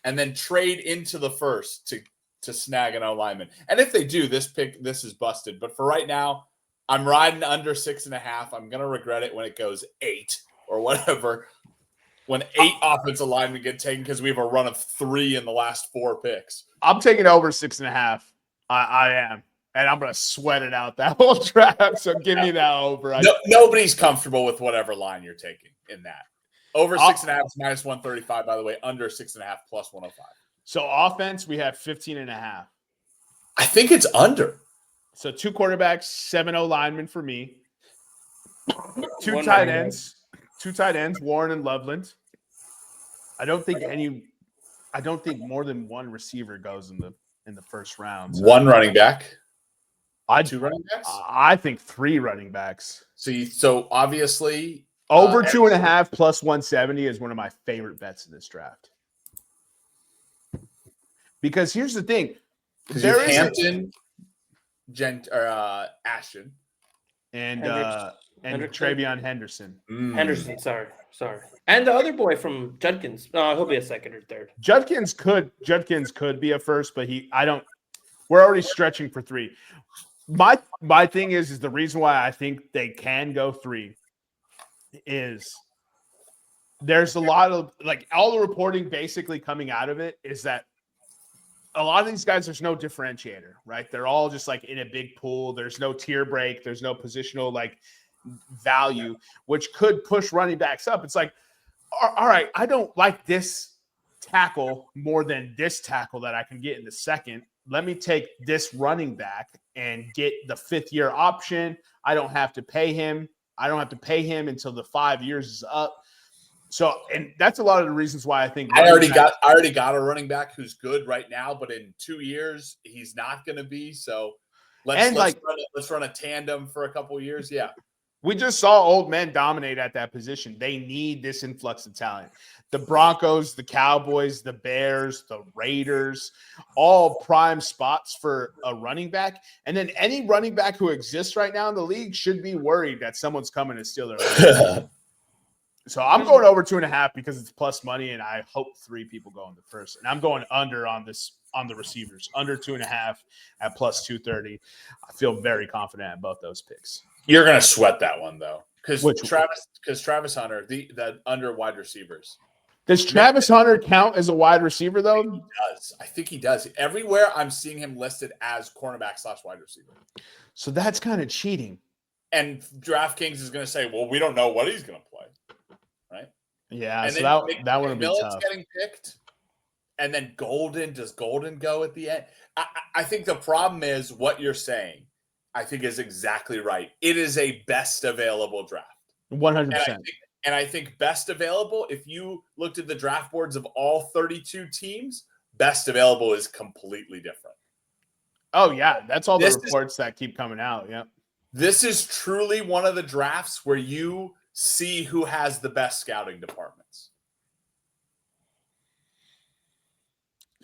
and then trade into the first to snag an O-lineman. And if they do, this is busted. But for right now, I'm riding under 6.5. I'm gonna regret it when it goes 8 or whatever. When 8 offensive linemen get taken because we have a run of 3 in the last 4 picks. I'm taking over 6.5. I am. And I'm going to sweat it out that whole draft. So give me that over. Nobody's comfortable with whatever line you're taking in that. Over 6.5 is minus 135, by the way. Under 6.5 plus 105. So offense, we have 15.5. I think it's under. So 2 quarterbacks, 7-0 linemen for me. 2 tight ends. 2 tight ends, Warren and Loveland. I don't think more than 1 receiver goes in the first round. So 1 running back. 2 running backs? I think 3 running backs. So obviously over 2.5 plus 170 is one of my favorite bets in this draft. Because here's the thing. There is Hampton, Ashton. And Travion Henderson. Henderson, sorry. And the other boy from Judkins. He'll be a second or third. Judkins could be a first, but we're already stretching for 3. My thing is the reason why I think they can go 3 is there's a lot of all the reporting basically coming out of it is that a lot of these guys, there's no differentiator, right? They're all just in a big pool. There's no tier break. There's no positional value, which could push running backs up. It's all right, I don't like this tackle more than this tackle that I can get in the second. Let me take this running back and get the 5th-year option. I don't have to pay him. I don't have to pay him until the 5 years is up. So, and that's a lot of the reasons why I think I already got a running back who's good right now, but in 2 years he's not going to be. So let's run a tandem for a couple of years. Yeah. We just saw old men dominate at that position. They need this influx of talent. The Broncos, the Cowboys, the Bears, the Raiders, all prime spots for a running back. And then any running back who exists right now in the league should be worried that someone's coming to steal their running. So I'm going over 2.5 because it's plus money, and I hope 3 people go in the first. And I'm going under on the receivers, under 2.5 at plus 230. I feel very confident at both those picks. You're gonna sweat that one though, because Travis Hunter, the under wide receivers. Does Travis Hunter count as a wide receiver though? He does. I think he does. Everywhere I'm seeing him listed as cornerback/wide receiver. So that's kind of cheating. And DraftKings is going to say, "Well, we don't know what he's going to play." Right? Yeah, and so that wouldn't be tough. Getting picked, And then does Golden go at the end? I think the problem is what you're saying, I think is exactly right. It is a best available draft. 100%. And I think best available, if you looked at the draft boards of all 32 teams, best available is completely different. Oh, yeah. That's all the reports that keep coming out. Yep. This is truly one of the drafts where you see who has the best scouting departments.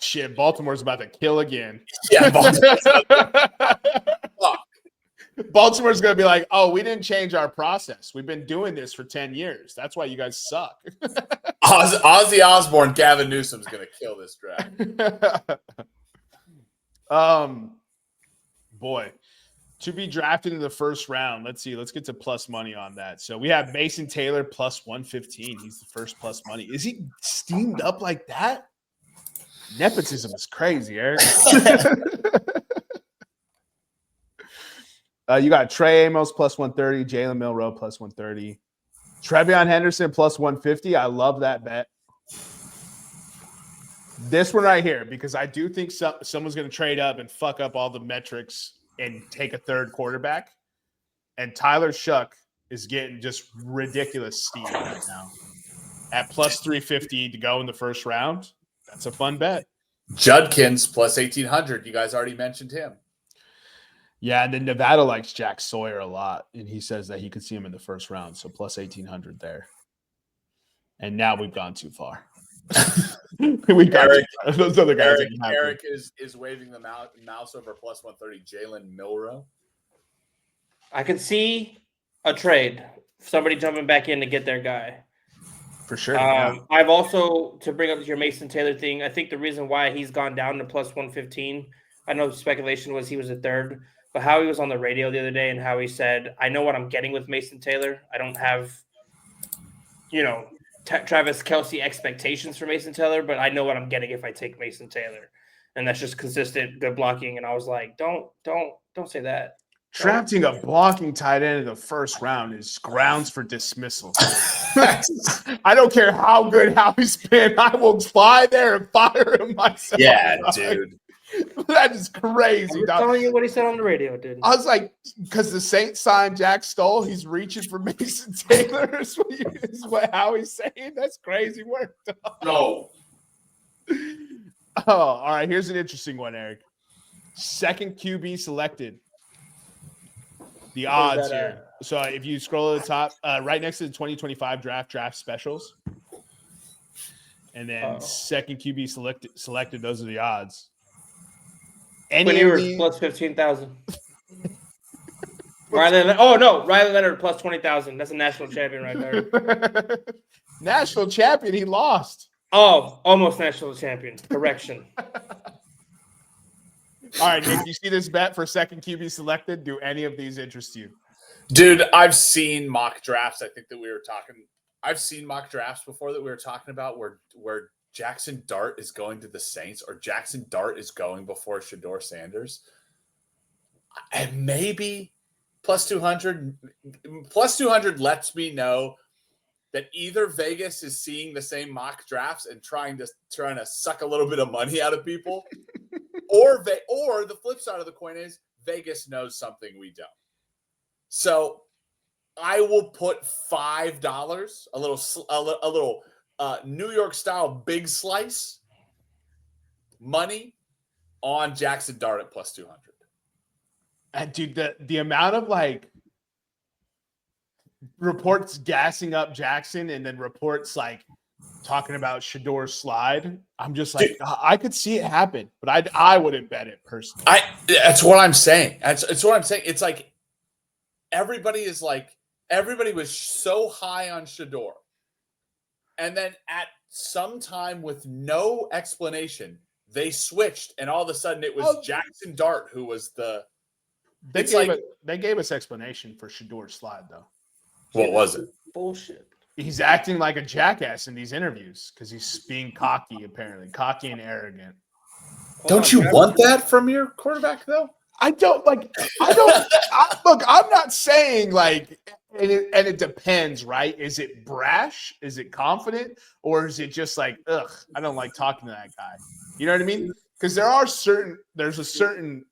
Shit, Baltimore's about to kill again. Yeah, Baltimore's going to be like, oh, we didn't change our process. We've been doing this for 10 years. That's why you guys suck. Ozzy Osbourne, Gavin Newsom's going to kill this draft. Boy, to be drafted in the first round. Let's see. Let's get to plus money on that. So we have Mason Taylor plus 115. He's the first plus money. Is he steamed up like that? Nepotism is crazy, Eric. You got Trey Amos plus 130, Jalen Milroe plus 130, Trevion Henderson plus 150. I love that bet. This one right here, because I do think someone's going to trade up and fuck up all the metrics and take a third quarterback. And Tyler Shuck is getting just ridiculous steam right now at plus 350 to go in the first round. That's a fun bet. Judkins plus 1,800. You guys already mentioned him. Yeah, and then Nevada likes Jack Sawyer a lot, and he says that he could see him in the first round, so plus 1,800 there. And now we've gone too far. Those other guys. Eric is waving the mouse over plus 130. Jalen Milroe. I can see a trade. Somebody jumping back in to get their guy. For sure. Yeah. I've also, to bring up your Mason Taylor thing, I think the reason why he's gone down to plus 115, I know the speculation was he was a third, but how he was on the radio the other day and how he said, I know what I'm getting with Mason Taylor. I don't have, Travis Kelce expectations for Mason Taylor, but I know what I'm getting if I take Mason Taylor. And that's just consistent, good blocking. And I was like, don't say that. Drafting a blocking tight end in the first round is grounds for dismissal. I don't care how good Howie's been. I will fly there and fire him myself. Yeah, dude. That is crazy. I'm telling you what he said on the radio, dude. I was like, because the Saints signed Jack Stoll, he's reaching for Mason Taylor. Is what Howie's saying. That's crazy work. No. Oh, all right. Here's an interesting one, Eric. Second QB selected. The odds here. So if you scroll to the top, right next to the 2025 draft specials, and then second QB selected, those are the odds. Plus 15,000. Riley Leonard plus 20,000. That's a national champion right there. National champion. He lost. Oh, almost national champion. Correction. All right, Nick, you see this bet for second QB selected? Do any of these interest you? Dude, I've seen mock drafts. I think that I've seen mock drafts before that we were talking about where Jackson Dart is going to the Saints or Jackson Dart is going before Shedeur Sanders. And maybe plus 200 lets me know that either Vegas is seeing the same mock drafts and trying to suck a little bit of money out of people, or the flip side of the coin is Vegas knows something we don't. So I will put $5, a little New York style big slice money on Jackson Dart at plus 200. And dude, the amount of reports gassing up Jackson and then reports talking about Shedeur slide, I'm just like, dude, I could see it happen, but I wouldn't bet it personally. That's what I'm saying. It's what I'm saying. It's like everybody was so high on Shedeur. And then at some time with no explanation, they switched, and all of a sudden it was Jackson Dart who was the. They gave us explanation for Shedeur's slide though. What was it? Bullshit. He's acting like a jackass in these interviews because he's being cocky, apparently cocky and arrogant. Don't you want that from your quarterback though? Look, I'm not saying And it depends, right? Is it brash? Is it confident? Or is it just like, ugh, I don't like talking to that guy? You know what I mean? Because there's a certain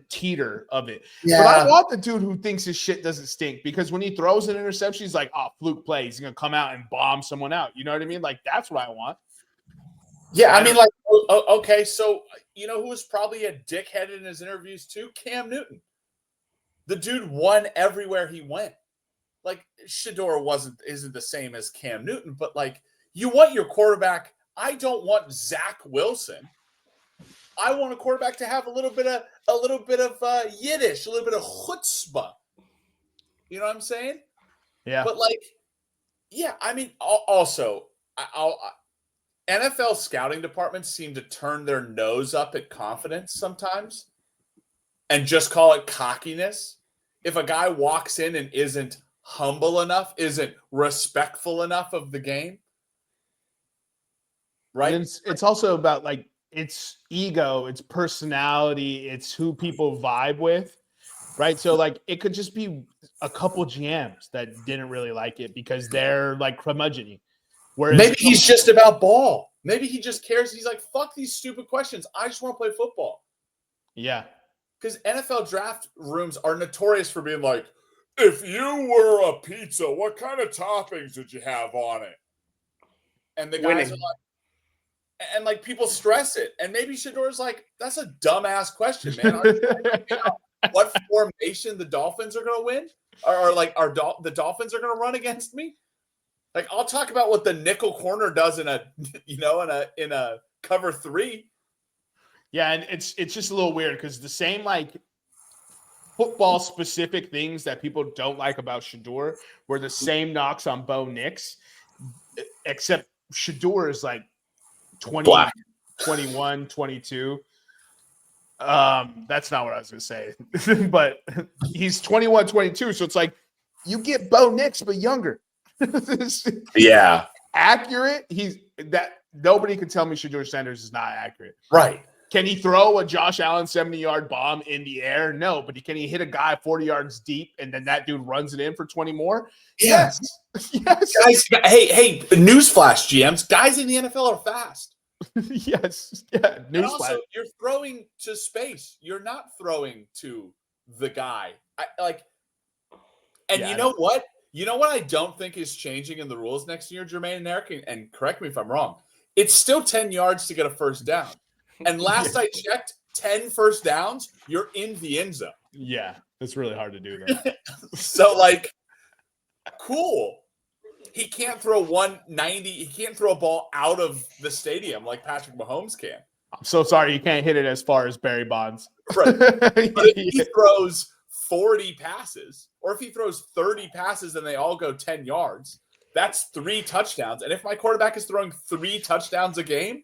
teeter of it. Yeah. But I want the dude who thinks his shit doesn't stink, because when he throws an interception, he's like, oh, fluke play. He's going to come out and bomb someone out. You know what I mean? Like, that's what I want. Yeah, I mean, like, okay, so you know who was probably a dickhead in his interviews too? Cam Newton. The dude won everywhere he went. Like, Shador isn't the same as Cam Newton, but like, you want your quarterback. I don't want Zach Wilson. I want a quarterback to have a little bit of Yiddish, a little bit of chutzpah. You know what I'm saying? Yeah. But like, yeah, I mean, also, NFL scouting departments seem to turn their nose up at confidence sometimes and just call it cockiness. If a guy walks in and isn't humble enough, isn't respectful enough of the game, right? And it's also about like, it's ego, it's personality, it's who people vibe with, right? So like, it could just be a couple GMs that didn't really like it because they're like curmudgeon-y. Whereas maybe he's just about ball. Maybe he just cares. He's like, fuck these stupid questions. I just want to play football. Yeah. Because NFL draft rooms are notorious for being like, if you were a pizza, what kind of toppings would you have on it? And the guys are like, and like people stress it. And maybe Shador's like, that's a dumbass question, man. What formation the Dolphins are going to win? Or like, the Dolphins are going to run against me? Like, I'll talk about what the nickel corner does in a cover 3. Yeah, and it's just a little weird because the same like football specific things that people don't like about Shador were the same knocks on Bo Nix, except Shador is like 20, Black. 21, 22. That's not what I was going to say, but he's 21, 22. So it's like you get Bo Nix, but younger. Yeah. Accurate. Nobody can tell me Shador Sanders is not accurate. Right. Can he throw a Josh Allen 70-yard bomb in the air? No, but can he hit a guy 40 yards deep and then that dude runs it in for 20 more? Yeah. Yes. Guys, hey, newsflash, GMs. Guys in the NFL are fast. Yes. Yeah. And also, you're throwing to space. You're not throwing to the guy. You know what? You know what I don't think is changing in the rules next year, Jermaine and Eric, and correct me if I'm wrong. It's still 10 yards to get a first down. And last I checked, 10 first downs, you're in the end zone. Yeah, it's really hard to do that. So, like, cool. He can't throw 190. He can't throw a ball out of the stadium like Patrick Mahomes can. I'm so sorry you can't hit it as far as Barry Bonds. Right. But if he throws 40 passes, or if he throws 30 passes and they all go 10 yards, that's 3 touchdowns. And if my quarterback is throwing 3 touchdowns a game,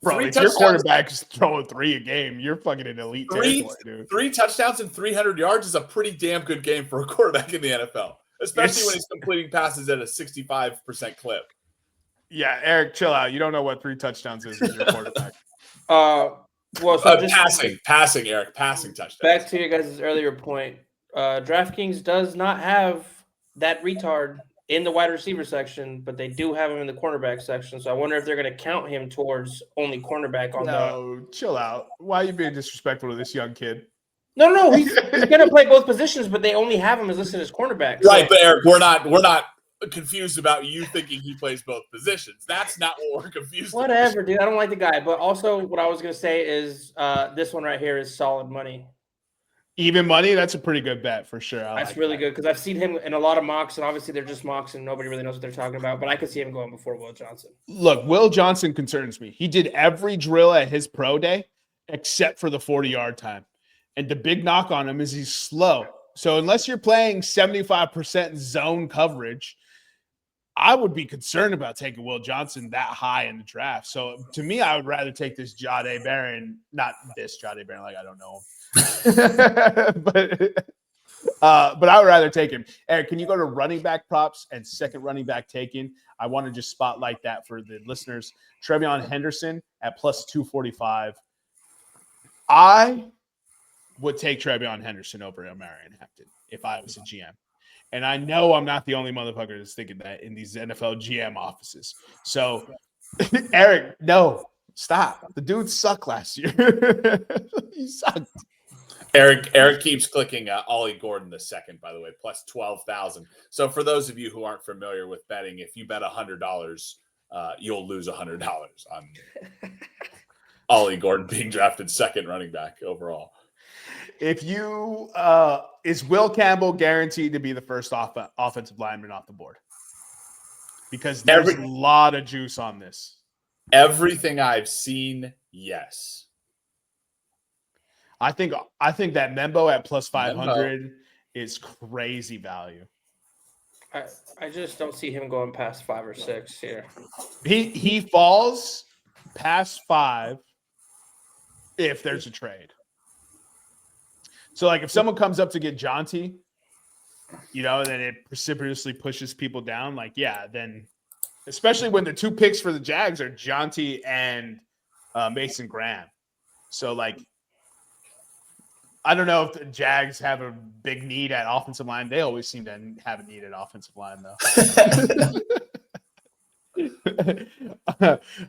bro, if your quarterback is throwing 3 a game, you're fucking an elite territory, dude. 3 touchdowns and 300 yards is a pretty damn good game for a quarterback in the NFL, especially when he's completing passes at a 65% clip. Yeah, Eric, chill out. You don't know what 3 touchdowns is with your quarterback. Well, so passing, Eric, passing touchdown. Back to your guys' earlier point, DraftKings does not have that retard in the wide receiver section, but they do have him in the cornerback section. So I wonder if they're going to count him towards only cornerback on No, chill out. Why are you being disrespectful to this young kid? No, he's going to play both positions, but they only have him as listed as cornerback. Right, but Eric, we're not confused about you thinking he plays both positions. That's not what we're confused about. Whatever, dude. I don't like the guy. But also what I was going to say is this one right here is solid money. Even money? That's a pretty good bet for sure. That's really good because I've seen him in a lot of mocks, and obviously they're just mocks and nobody really knows what they're talking about. But I could see him going before Will Johnson. Look, Will Johnson concerns me. He did every drill at his pro day except for the 40-yard time. And the big knock on him is he's slow. So unless you're playing 75% zone coverage, I would be concerned about taking Will Johnson that high in the draft. So to me, I would rather take this Jahdae Barron, not this Jahdae Barron, like I don't know him. but I would rather take him. Eric, can you go to running back props and second running back taken? I want to just spotlight that for the listeners. Trevion Henderson at plus 245. I would take Trevion Henderson over Marion Hampton if I was a GM. And I know I'm not the only motherfucker that's thinking that in these NFL GM offices. So, Eric, no, stop. The dude sucked last year. He sucked. Eric keeps clicking Ollie Gordon the second, by the way, plus 12,000. So for those of you who aren't familiar with betting, if you bet $100, you'll lose $100 on Ollie Gordon being drafted second running back overall. If you is Will Campbell guaranteed to be the first offensive lineman off the board? Because there's a lot of juice on this. Everything I've seen, yes. I think that Membo at plus 500 is crazy value. I just don't see him going past 5 or 6 here. He falls past 5 if there's a trade. So, like, if someone comes up to get Jonty, then it precipitously pushes people down. Like, yeah, then, especially when the 2 picks for the Jags are Jonty and Mason Graham. So, like, I don't know if the Jags have a big need at offensive line. They always seem to have a need at offensive line, though.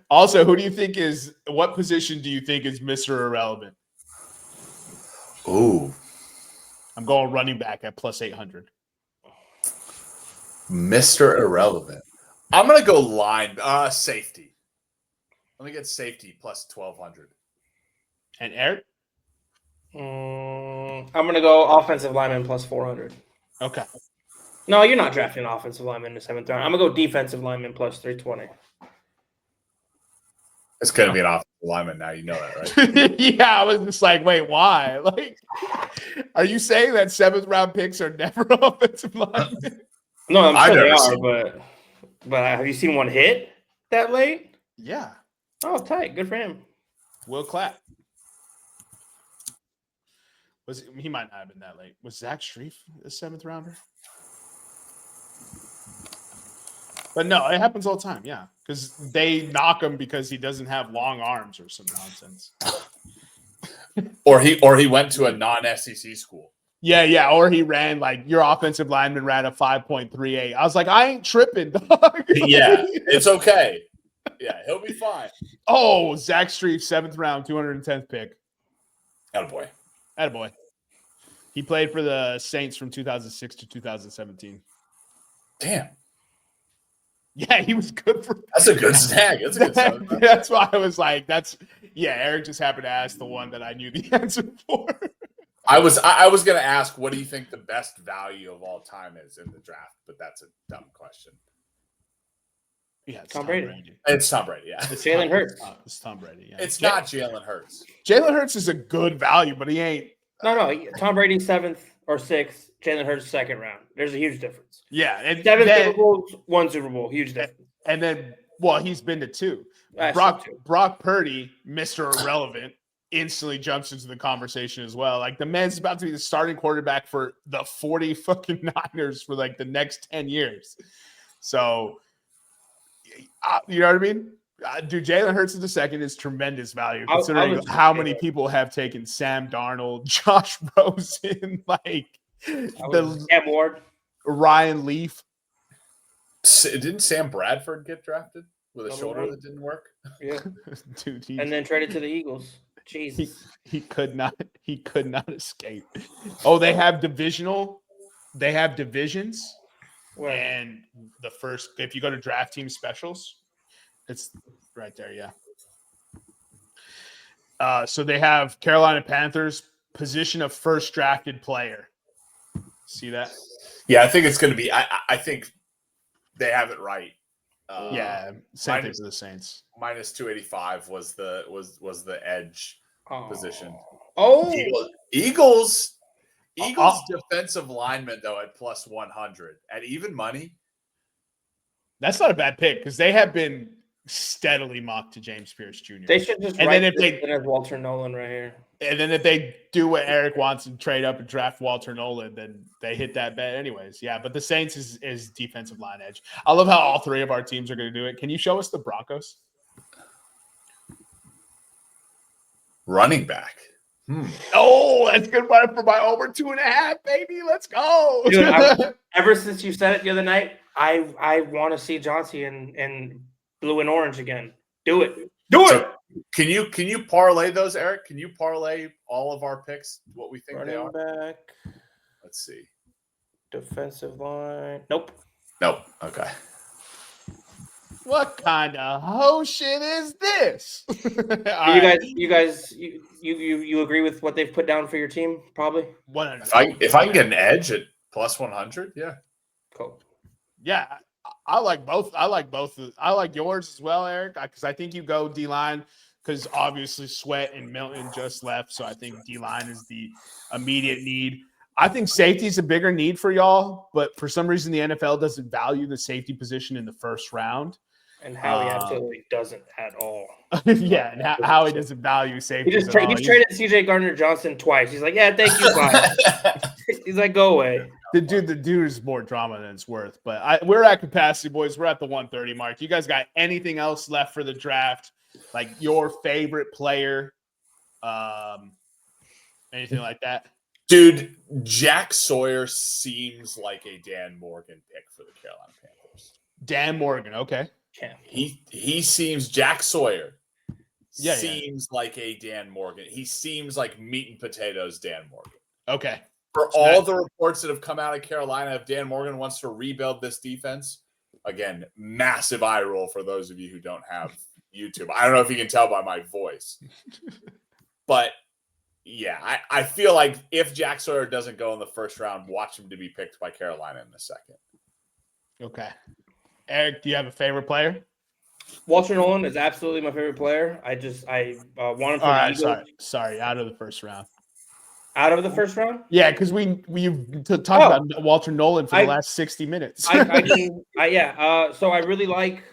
Also, what position do you think is Mr. Irrelevant? Ooh. I'm going running back at plus 800. Mr. Irrelevant. I'm going to go safety. Let me get safety plus 1,200. And Eric? I'm going to go offensive lineman plus 400. Okay. No, you're not drafting an offensive lineman in the 7th round. I'm going to go defensive lineman plus 320. It's going to be an offensive lineman now. You know that, right? Yeah, I was just like, wait, why? Like, are you saying that 7th round picks are never offensive linemen? No, I'm sure they are, but have you seen one hit that late? Yeah. Oh, tight. Good for him. Will Clapp. He might not have been that late. Was Zach Strief a 7th rounder? But no, it happens all the time, yeah. Because they knock him because he doesn't have long arms or some nonsense. or he went to a non-SEC school. Yeah. Or he ran, like, your offensive lineman ran a 5.38. I was like, I ain't tripping, dog. Yeah, it's okay. Yeah, he'll be fine. Oh, Zach Strief, 7th round, 210th pick. Attaboy. He played for the Saints from 2006 to 2017. Damn. Yeah, he was good for. That's a good snag. That's a good snag. That's why I was like, Eric just happened to ask the one that I knew the answer for. I was going to ask, what do you think the best value of all time is in the draft? But that's a dumb question. Yeah, it's Tom Brady. It's Tom Brady, yeah. It's Jalen Hurts. It's Tom Brady, yeah. It's not Jalen Hurts. Jalen Hurts is a good value, but he ain't. No. Tom Brady 7th or 6th. Jalen Hurts 2nd round. There's a huge difference. Yeah. And 7 Super Bowls, 1 Super Bowl. Huge difference. And then, he's been to 2. Brock Purdy, Mr. Irrelevant, instantly jumps into the conversation as well. Like, the man's about to be the starting quarterback for the 40 fucking Niners for, like, the next 10 years. So, you know what I mean? Dude, Jalen Hurts in the 2nd is tremendous value considering how many people have taken Sam Darnold, Josh Rosen, Cam Ward, Ryan Leaf. Didn't Sam Bradford get drafted with a shoulder that didn't work? Yeah, dude. And then traded to the Eagles. Jesus, he could not escape. Oh, they have divisions. Where? And the first, if you go to draft team specials, it's right there. Yeah. So they have Carolina Panthers position of first drafted player. See that? Yeah, I think it's going to be. I think they have it right. Same thing for the Saints. Minus 285 was the edge position. Oh, Eagles defensive lineman though at plus 100 at even money. That's not a bad pick because they have been steadily mocked to James Pierce Jr. They should just and write then if they as Walter Nolan right here. And then if they do what Eric wants and trade up and draft Walter Nolan, then they hit that bet anyways. Yeah, but the Saints is defensive line edge. I love how all 3 of our teams are going to do it. Can you show us the Broncos? Running back. Oh, that's good money for my over 2.5, baby. Let's go. Dude, ever since you said it the other night, I want to see Chauncey in blue and orange again. Do it. So can you parlay those, Eric? Can you parlay all of our picks? What we think they are? Running back, Let's see. defensive line. Nope. Okay. What kind of hoe shit is this? You guys, you agree with what they've put down for your team? Probably. 100. If I can get an edge at plus 100, yeah. Cool. Yeah, I like both. I like yours as well, Eric, because I think you go D-line because obviously Sweat and Milton just left, so I think D-line is the immediate need. I think safety is a bigger need for y'all, but for some reason the NFL doesn't value the safety position in the first round. And Howie absolutely doesn't at all. Yeah, and Howie doesn't value safety. He's traded CJ Gardner-Johnson twice. He's like, yeah, thank you, bye. He's like, go away. The dude is more drama than it's worth. But we're at capacity, boys. We're at the 130 mark. You guys got anything else left for the draft? Like your favorite player? Anything like that? Dude, Jack Sawyer seems like a Dan Morgan pick for the Carolina Panthers. Dan Morgan, okay. He seems Jack Sawyer. Yeah, seems like a Dan Morgan. He seems like meat and potatoes Dan Morgan. Okay. For all the reports that have come out of Carolina, if Dan Morgan wants to rebuild this defense, again, massive eye roll for those of you who don't have YouTube. I don't know if you can tell by my voice. But yeah, I feel like if Jack Sawyer doesn't go in the first round, watch him to be picked by Carolina in the second. Okay. Eric, do you have a favorite player? Walter Nolan is absolutely my favorite player. I want him for the Eagles. Sorry, out of the first round. Out of the first round? Yeah, because we've talked about Walter Nolan for the last 60 minutes. So I really like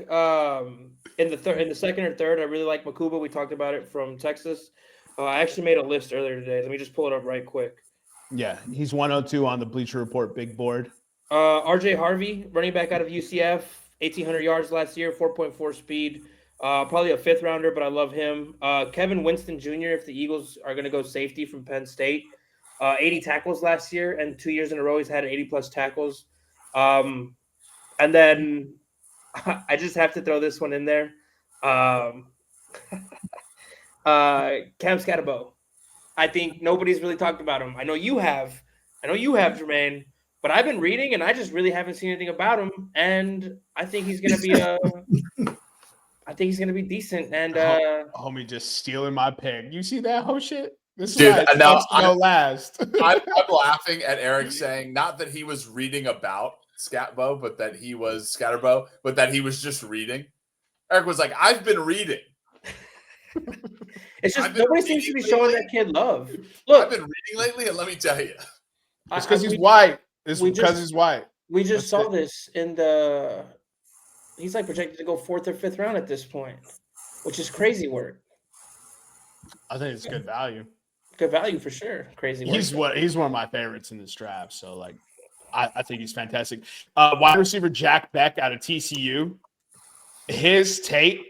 in the second or third, I really like Makuba. We talked about it from Texas. I actually made a list earlier today. Let me just pull it up right quick. Yeah, he's 102 on the Bleacher Report big board. RJ Harvey, running back out of UCF, 1,800 yards last year, 4.4 speed. Probably a fifth rounder, but I love him. Kevin Winston Jr., if the Eagles are going to go safety from Penn State, 80 tackles last year, and 2 years in a row he's had 80-plus tackles. And then I just have to throw this one in there. Cam Scatterbo. I think nobody's really talked about him. I know you have, Jermaine. But I've been reading, and I just really haven't seen anything about him. And I think he's going to be decent. And homie, just stealing my pick. You see that whole shit? This Dude, is last. I'm laughing at Eric saying not that he was reading about Scatterbo, but that he was just reading. Eric was like, I've been reading. It's just nobody seems to be showing that kid love. Look, I've been reading lately, and let me tell you, it's because he's white. He's white. We just saw this in he's like projected to go fourth or fifth round at this point, which is crazy work. I think it's good value. Good value for sure. Crazy work. He's one of my favorites in this draft. So like, I think he's fantastic. Wide receiver Jack Beck out of TCU. His tape,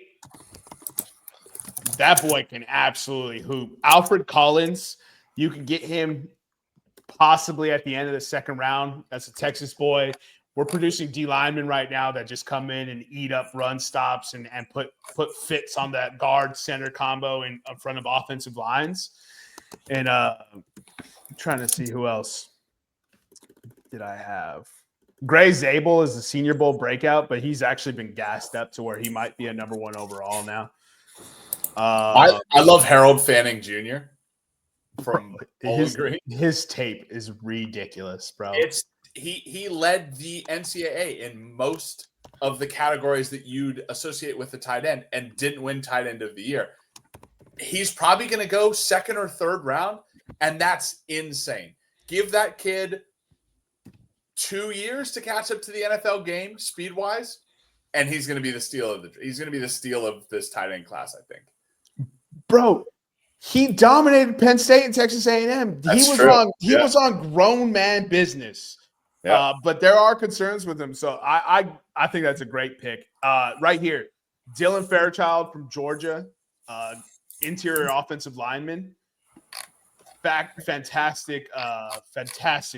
that boy can absolutely hoop. Alfred Collins, you can get him possibly at the end of the second round. That's a Texas boy. We're producing D linemen right now that just come in and eat up run stops and put fits on that guard center combo in front of offensive lines. And I'm trying to see who else did I have. Gray Zabel is the Senior Bowl breakout, but he's actually been gassed up to where he might be a number one overall now. I love Harold Fanning Jr. from Bowling Green. His tape is ridiculous, bro. He led the NCAA in most of the categories that you'd associate with the tight end and didn't win tight end of the year. He's probably going to go second or third round, and that's insane. Give that kid 2 years to catch up to the NFL game speed-wise, and he's going to be the steal of this tight end class, I think. Bro, he dominated Penn State and Texas A&M. He was on grown man business. Yeah. But there are concerns with him. So I think that's a great pick. Right here, Dylan Fairchild from Georgia, interior offensive lineman. fantastic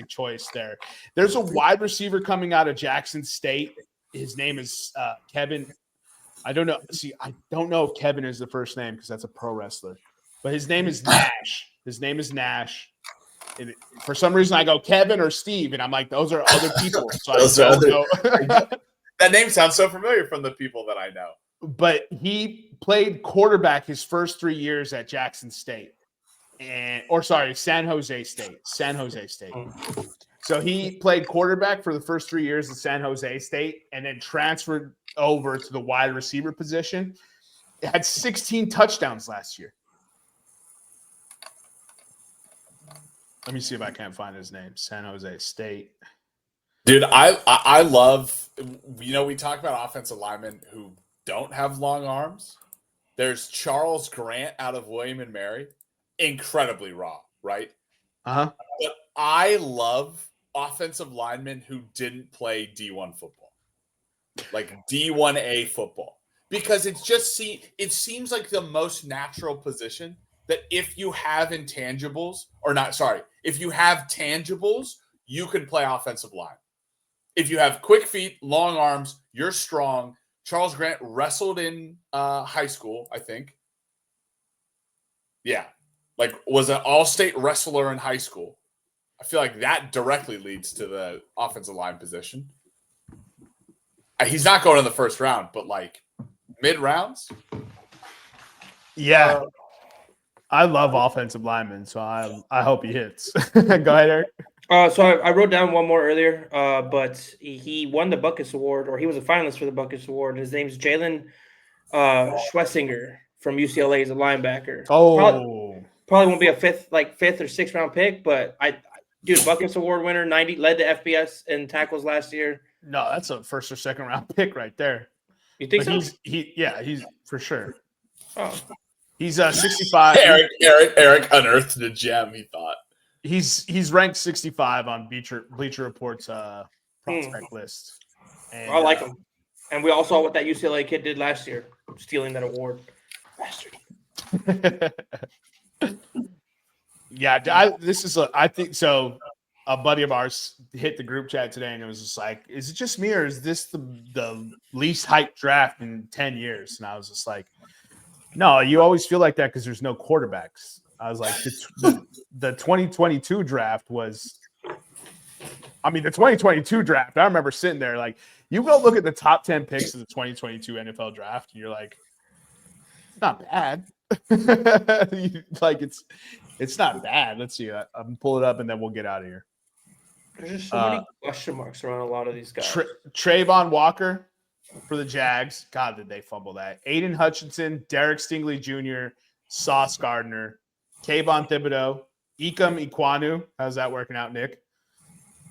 choice there. There's a wide receiver coming out of Jackson State. His name is Kevin. I don't know. See, I don't know if Kevin is the first name because that's a pro wrestler, but his name is Nash. His name is Nash. And for some reason, I go Kevin or Steve, and I'm like, those are other people. So I don't know. That name sounds so familiar from the people that I know. But he played quarterback his first 3 years at Jackson State, San Jose State. So he played quarterback for the first 3 years at San Jose State, and then transferred over to the wide receiver position. It had 16 touchdowns last year. Let me see if I can't find his name. San Jose State. Dude, I love, we talk about offensive linemen who don't have long arms. There's Charles Grant out of William and Mary. Incredibly raw, right? Uh-huh. But I love offensive linemen who didn't play D1 football. Like D1A football. Because it seems like the most natural position that if you have intangibles, if you have tangibles, you can play offensive line. If you have quick feet, long arms, you're strong. Charles Grant wrestled in high school, I think. Yeah. Like was an all-state wrestler in high school. I feel like that directly leads to the offensive line position. He's not going in the first round, but like mid-rounds. Yeah. I love offensive linemen, so I hope he hits. Go ahead, Eric. So I wrote down one more earlier, but he won the Buckets Award, or he was a finalist for the Buckets Award. His name's Jalen Schwessinger from UCLA. He's a linebacker. Oh, probably won't be a fifth or sixth round pick, but dude, Buckets Award winner, led the FBS in tackles last year. No, that's a first or second round pick right there. You think so? He's for sure. Oh. He's 65. Eric unearthed a gem, he thought. He's ranked 65 on Bleacher Report's prospect list. And, I like him. And we all saw what that UCLA kid did last year, stealing that award. Bastard. Yeah, I think so. A buddy of ours hit the group chat today, and it was just like, is it just me, or is this the least hyped draft in 10 years? And I was just like, no, you always feel like that because there's no quarterbacks. I was like, the 2022 draft was, the 2022 draft, I remember sitting there like, you go look at the top 10 picks of the 2022 NFL draft, and you're like, it's not bad. Like it's not bad. Let's see. I'm pull it up, and then we'll get out of here. There's just so many question marks around a lot of these guys. Trayvon Walker for the Jags. God, did they fumble that? Aiden Hutchinson, Derek Stingley Jr., Sauce Gardner, Kayvon Thibodeau, Ikem Ekwonu. How's that working out, Nick?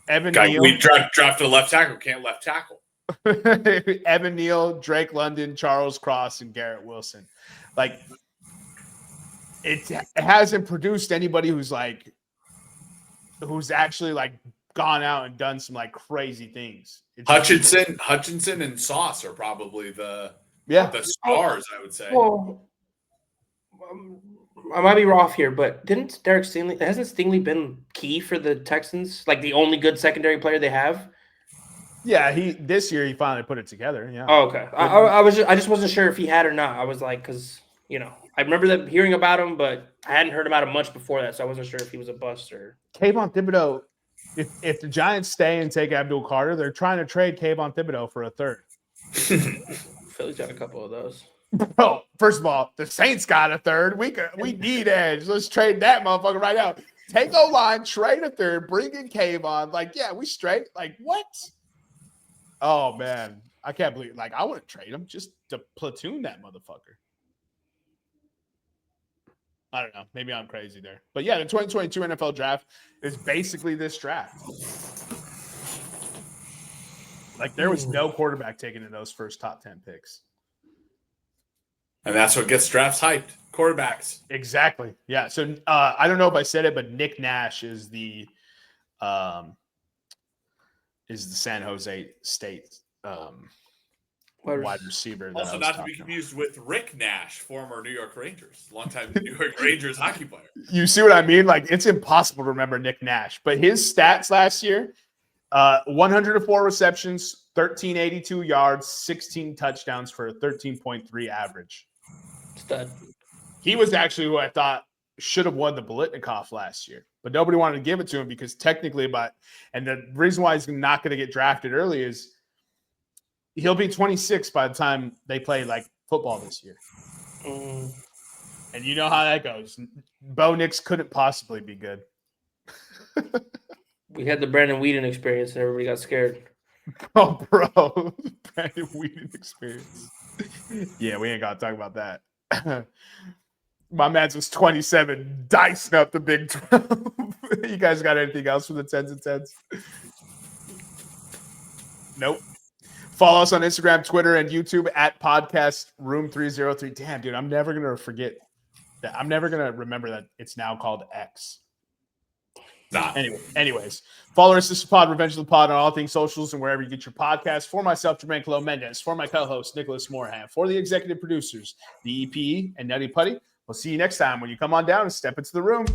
Evan Neal. We drafted a left tackle. Can't left tackle. Evan Neal, Drake London, Charles Cross, and Garrett Wilson. Like, it hasn't produced anybody who's actually like gone out and done some like crazy things. Hutchinson and Sauce are probably the stars, I would say. Well, I might be off here, but hasn't Stingley been key for the Texans? Like the only good secondary player they have? Yeah, this year he finally put it together. Yeah. Oh, okay. I just wasn't sure if he had or not. I was like, because I remember hearing about him, but I hadn't heard about him much before that, so I wasn't sure if he was a bust or. Kayvon Thibodeau, if the Giants stay and take Abdul Carter, they're trying to trade Kayvon Thibodeau for a third. Philly's got a couple of those. Bro, first of all, the Saints got a third. We need edge. Let's trade that motherfucker right now. Take O-line, trade a third, bring in Kayvon. Like, yeah, we straight. Like, what? Oh, man. I can't believe I wouldn't trade him just to platoon that motherfucker. I don't know. Maybe I'm crazy there. But yeah, the 2022 NFL draft is basically this draft. Like, there was no quarterback taken in those first top 10 picks. And that's what gets drafts hyped. Quarterbacks. Exactly. Yeah. So I don't know if I said it, but Nick Nash is the San Jose State wide receiver. That Also, not to be confused with Rick Nash, former New York Rangers, longtime New York Rangers hockey player. You see what I mean? Like, it's impossible to remember Nick Nash, but his stats last year, 104 receptions, 1,382 yards, 16 touchdowns for a 13.3 average. Stud. He was actually who I thought should have won the Biletnikoff last year, but nobody wanted to give it to him because technically, and the reason why he's not going to get drafted early is he'll be 26 by the time they play like football this year. And you know how that goes. Bo Nix couldn't possibly be good. We had the Brandon Whedon experience and everybody got scared. Oh, bro. Brandon Whedon experience. Yeah, we ain't got to talk about that. My man's was 27, dicing up the Big 12. You guys got anything else for the 10s and 10s? Nope. Follow us on Instagram, Twitter, and YouTube at Podcast Room303. Damn, dude, I'm never going to forget that. I'm never going to remember that it's now called X. Not. Anyways, follow us, This is Pod, Revenge of the Pod on all things socials and wherever you get your podcasts. For myself, Jermaine Mendez, for my co-host, Nicholas Moorhan, for the executive producers, the EPE and Nutty Putty. We'll see you next time when you come on down and step into the room.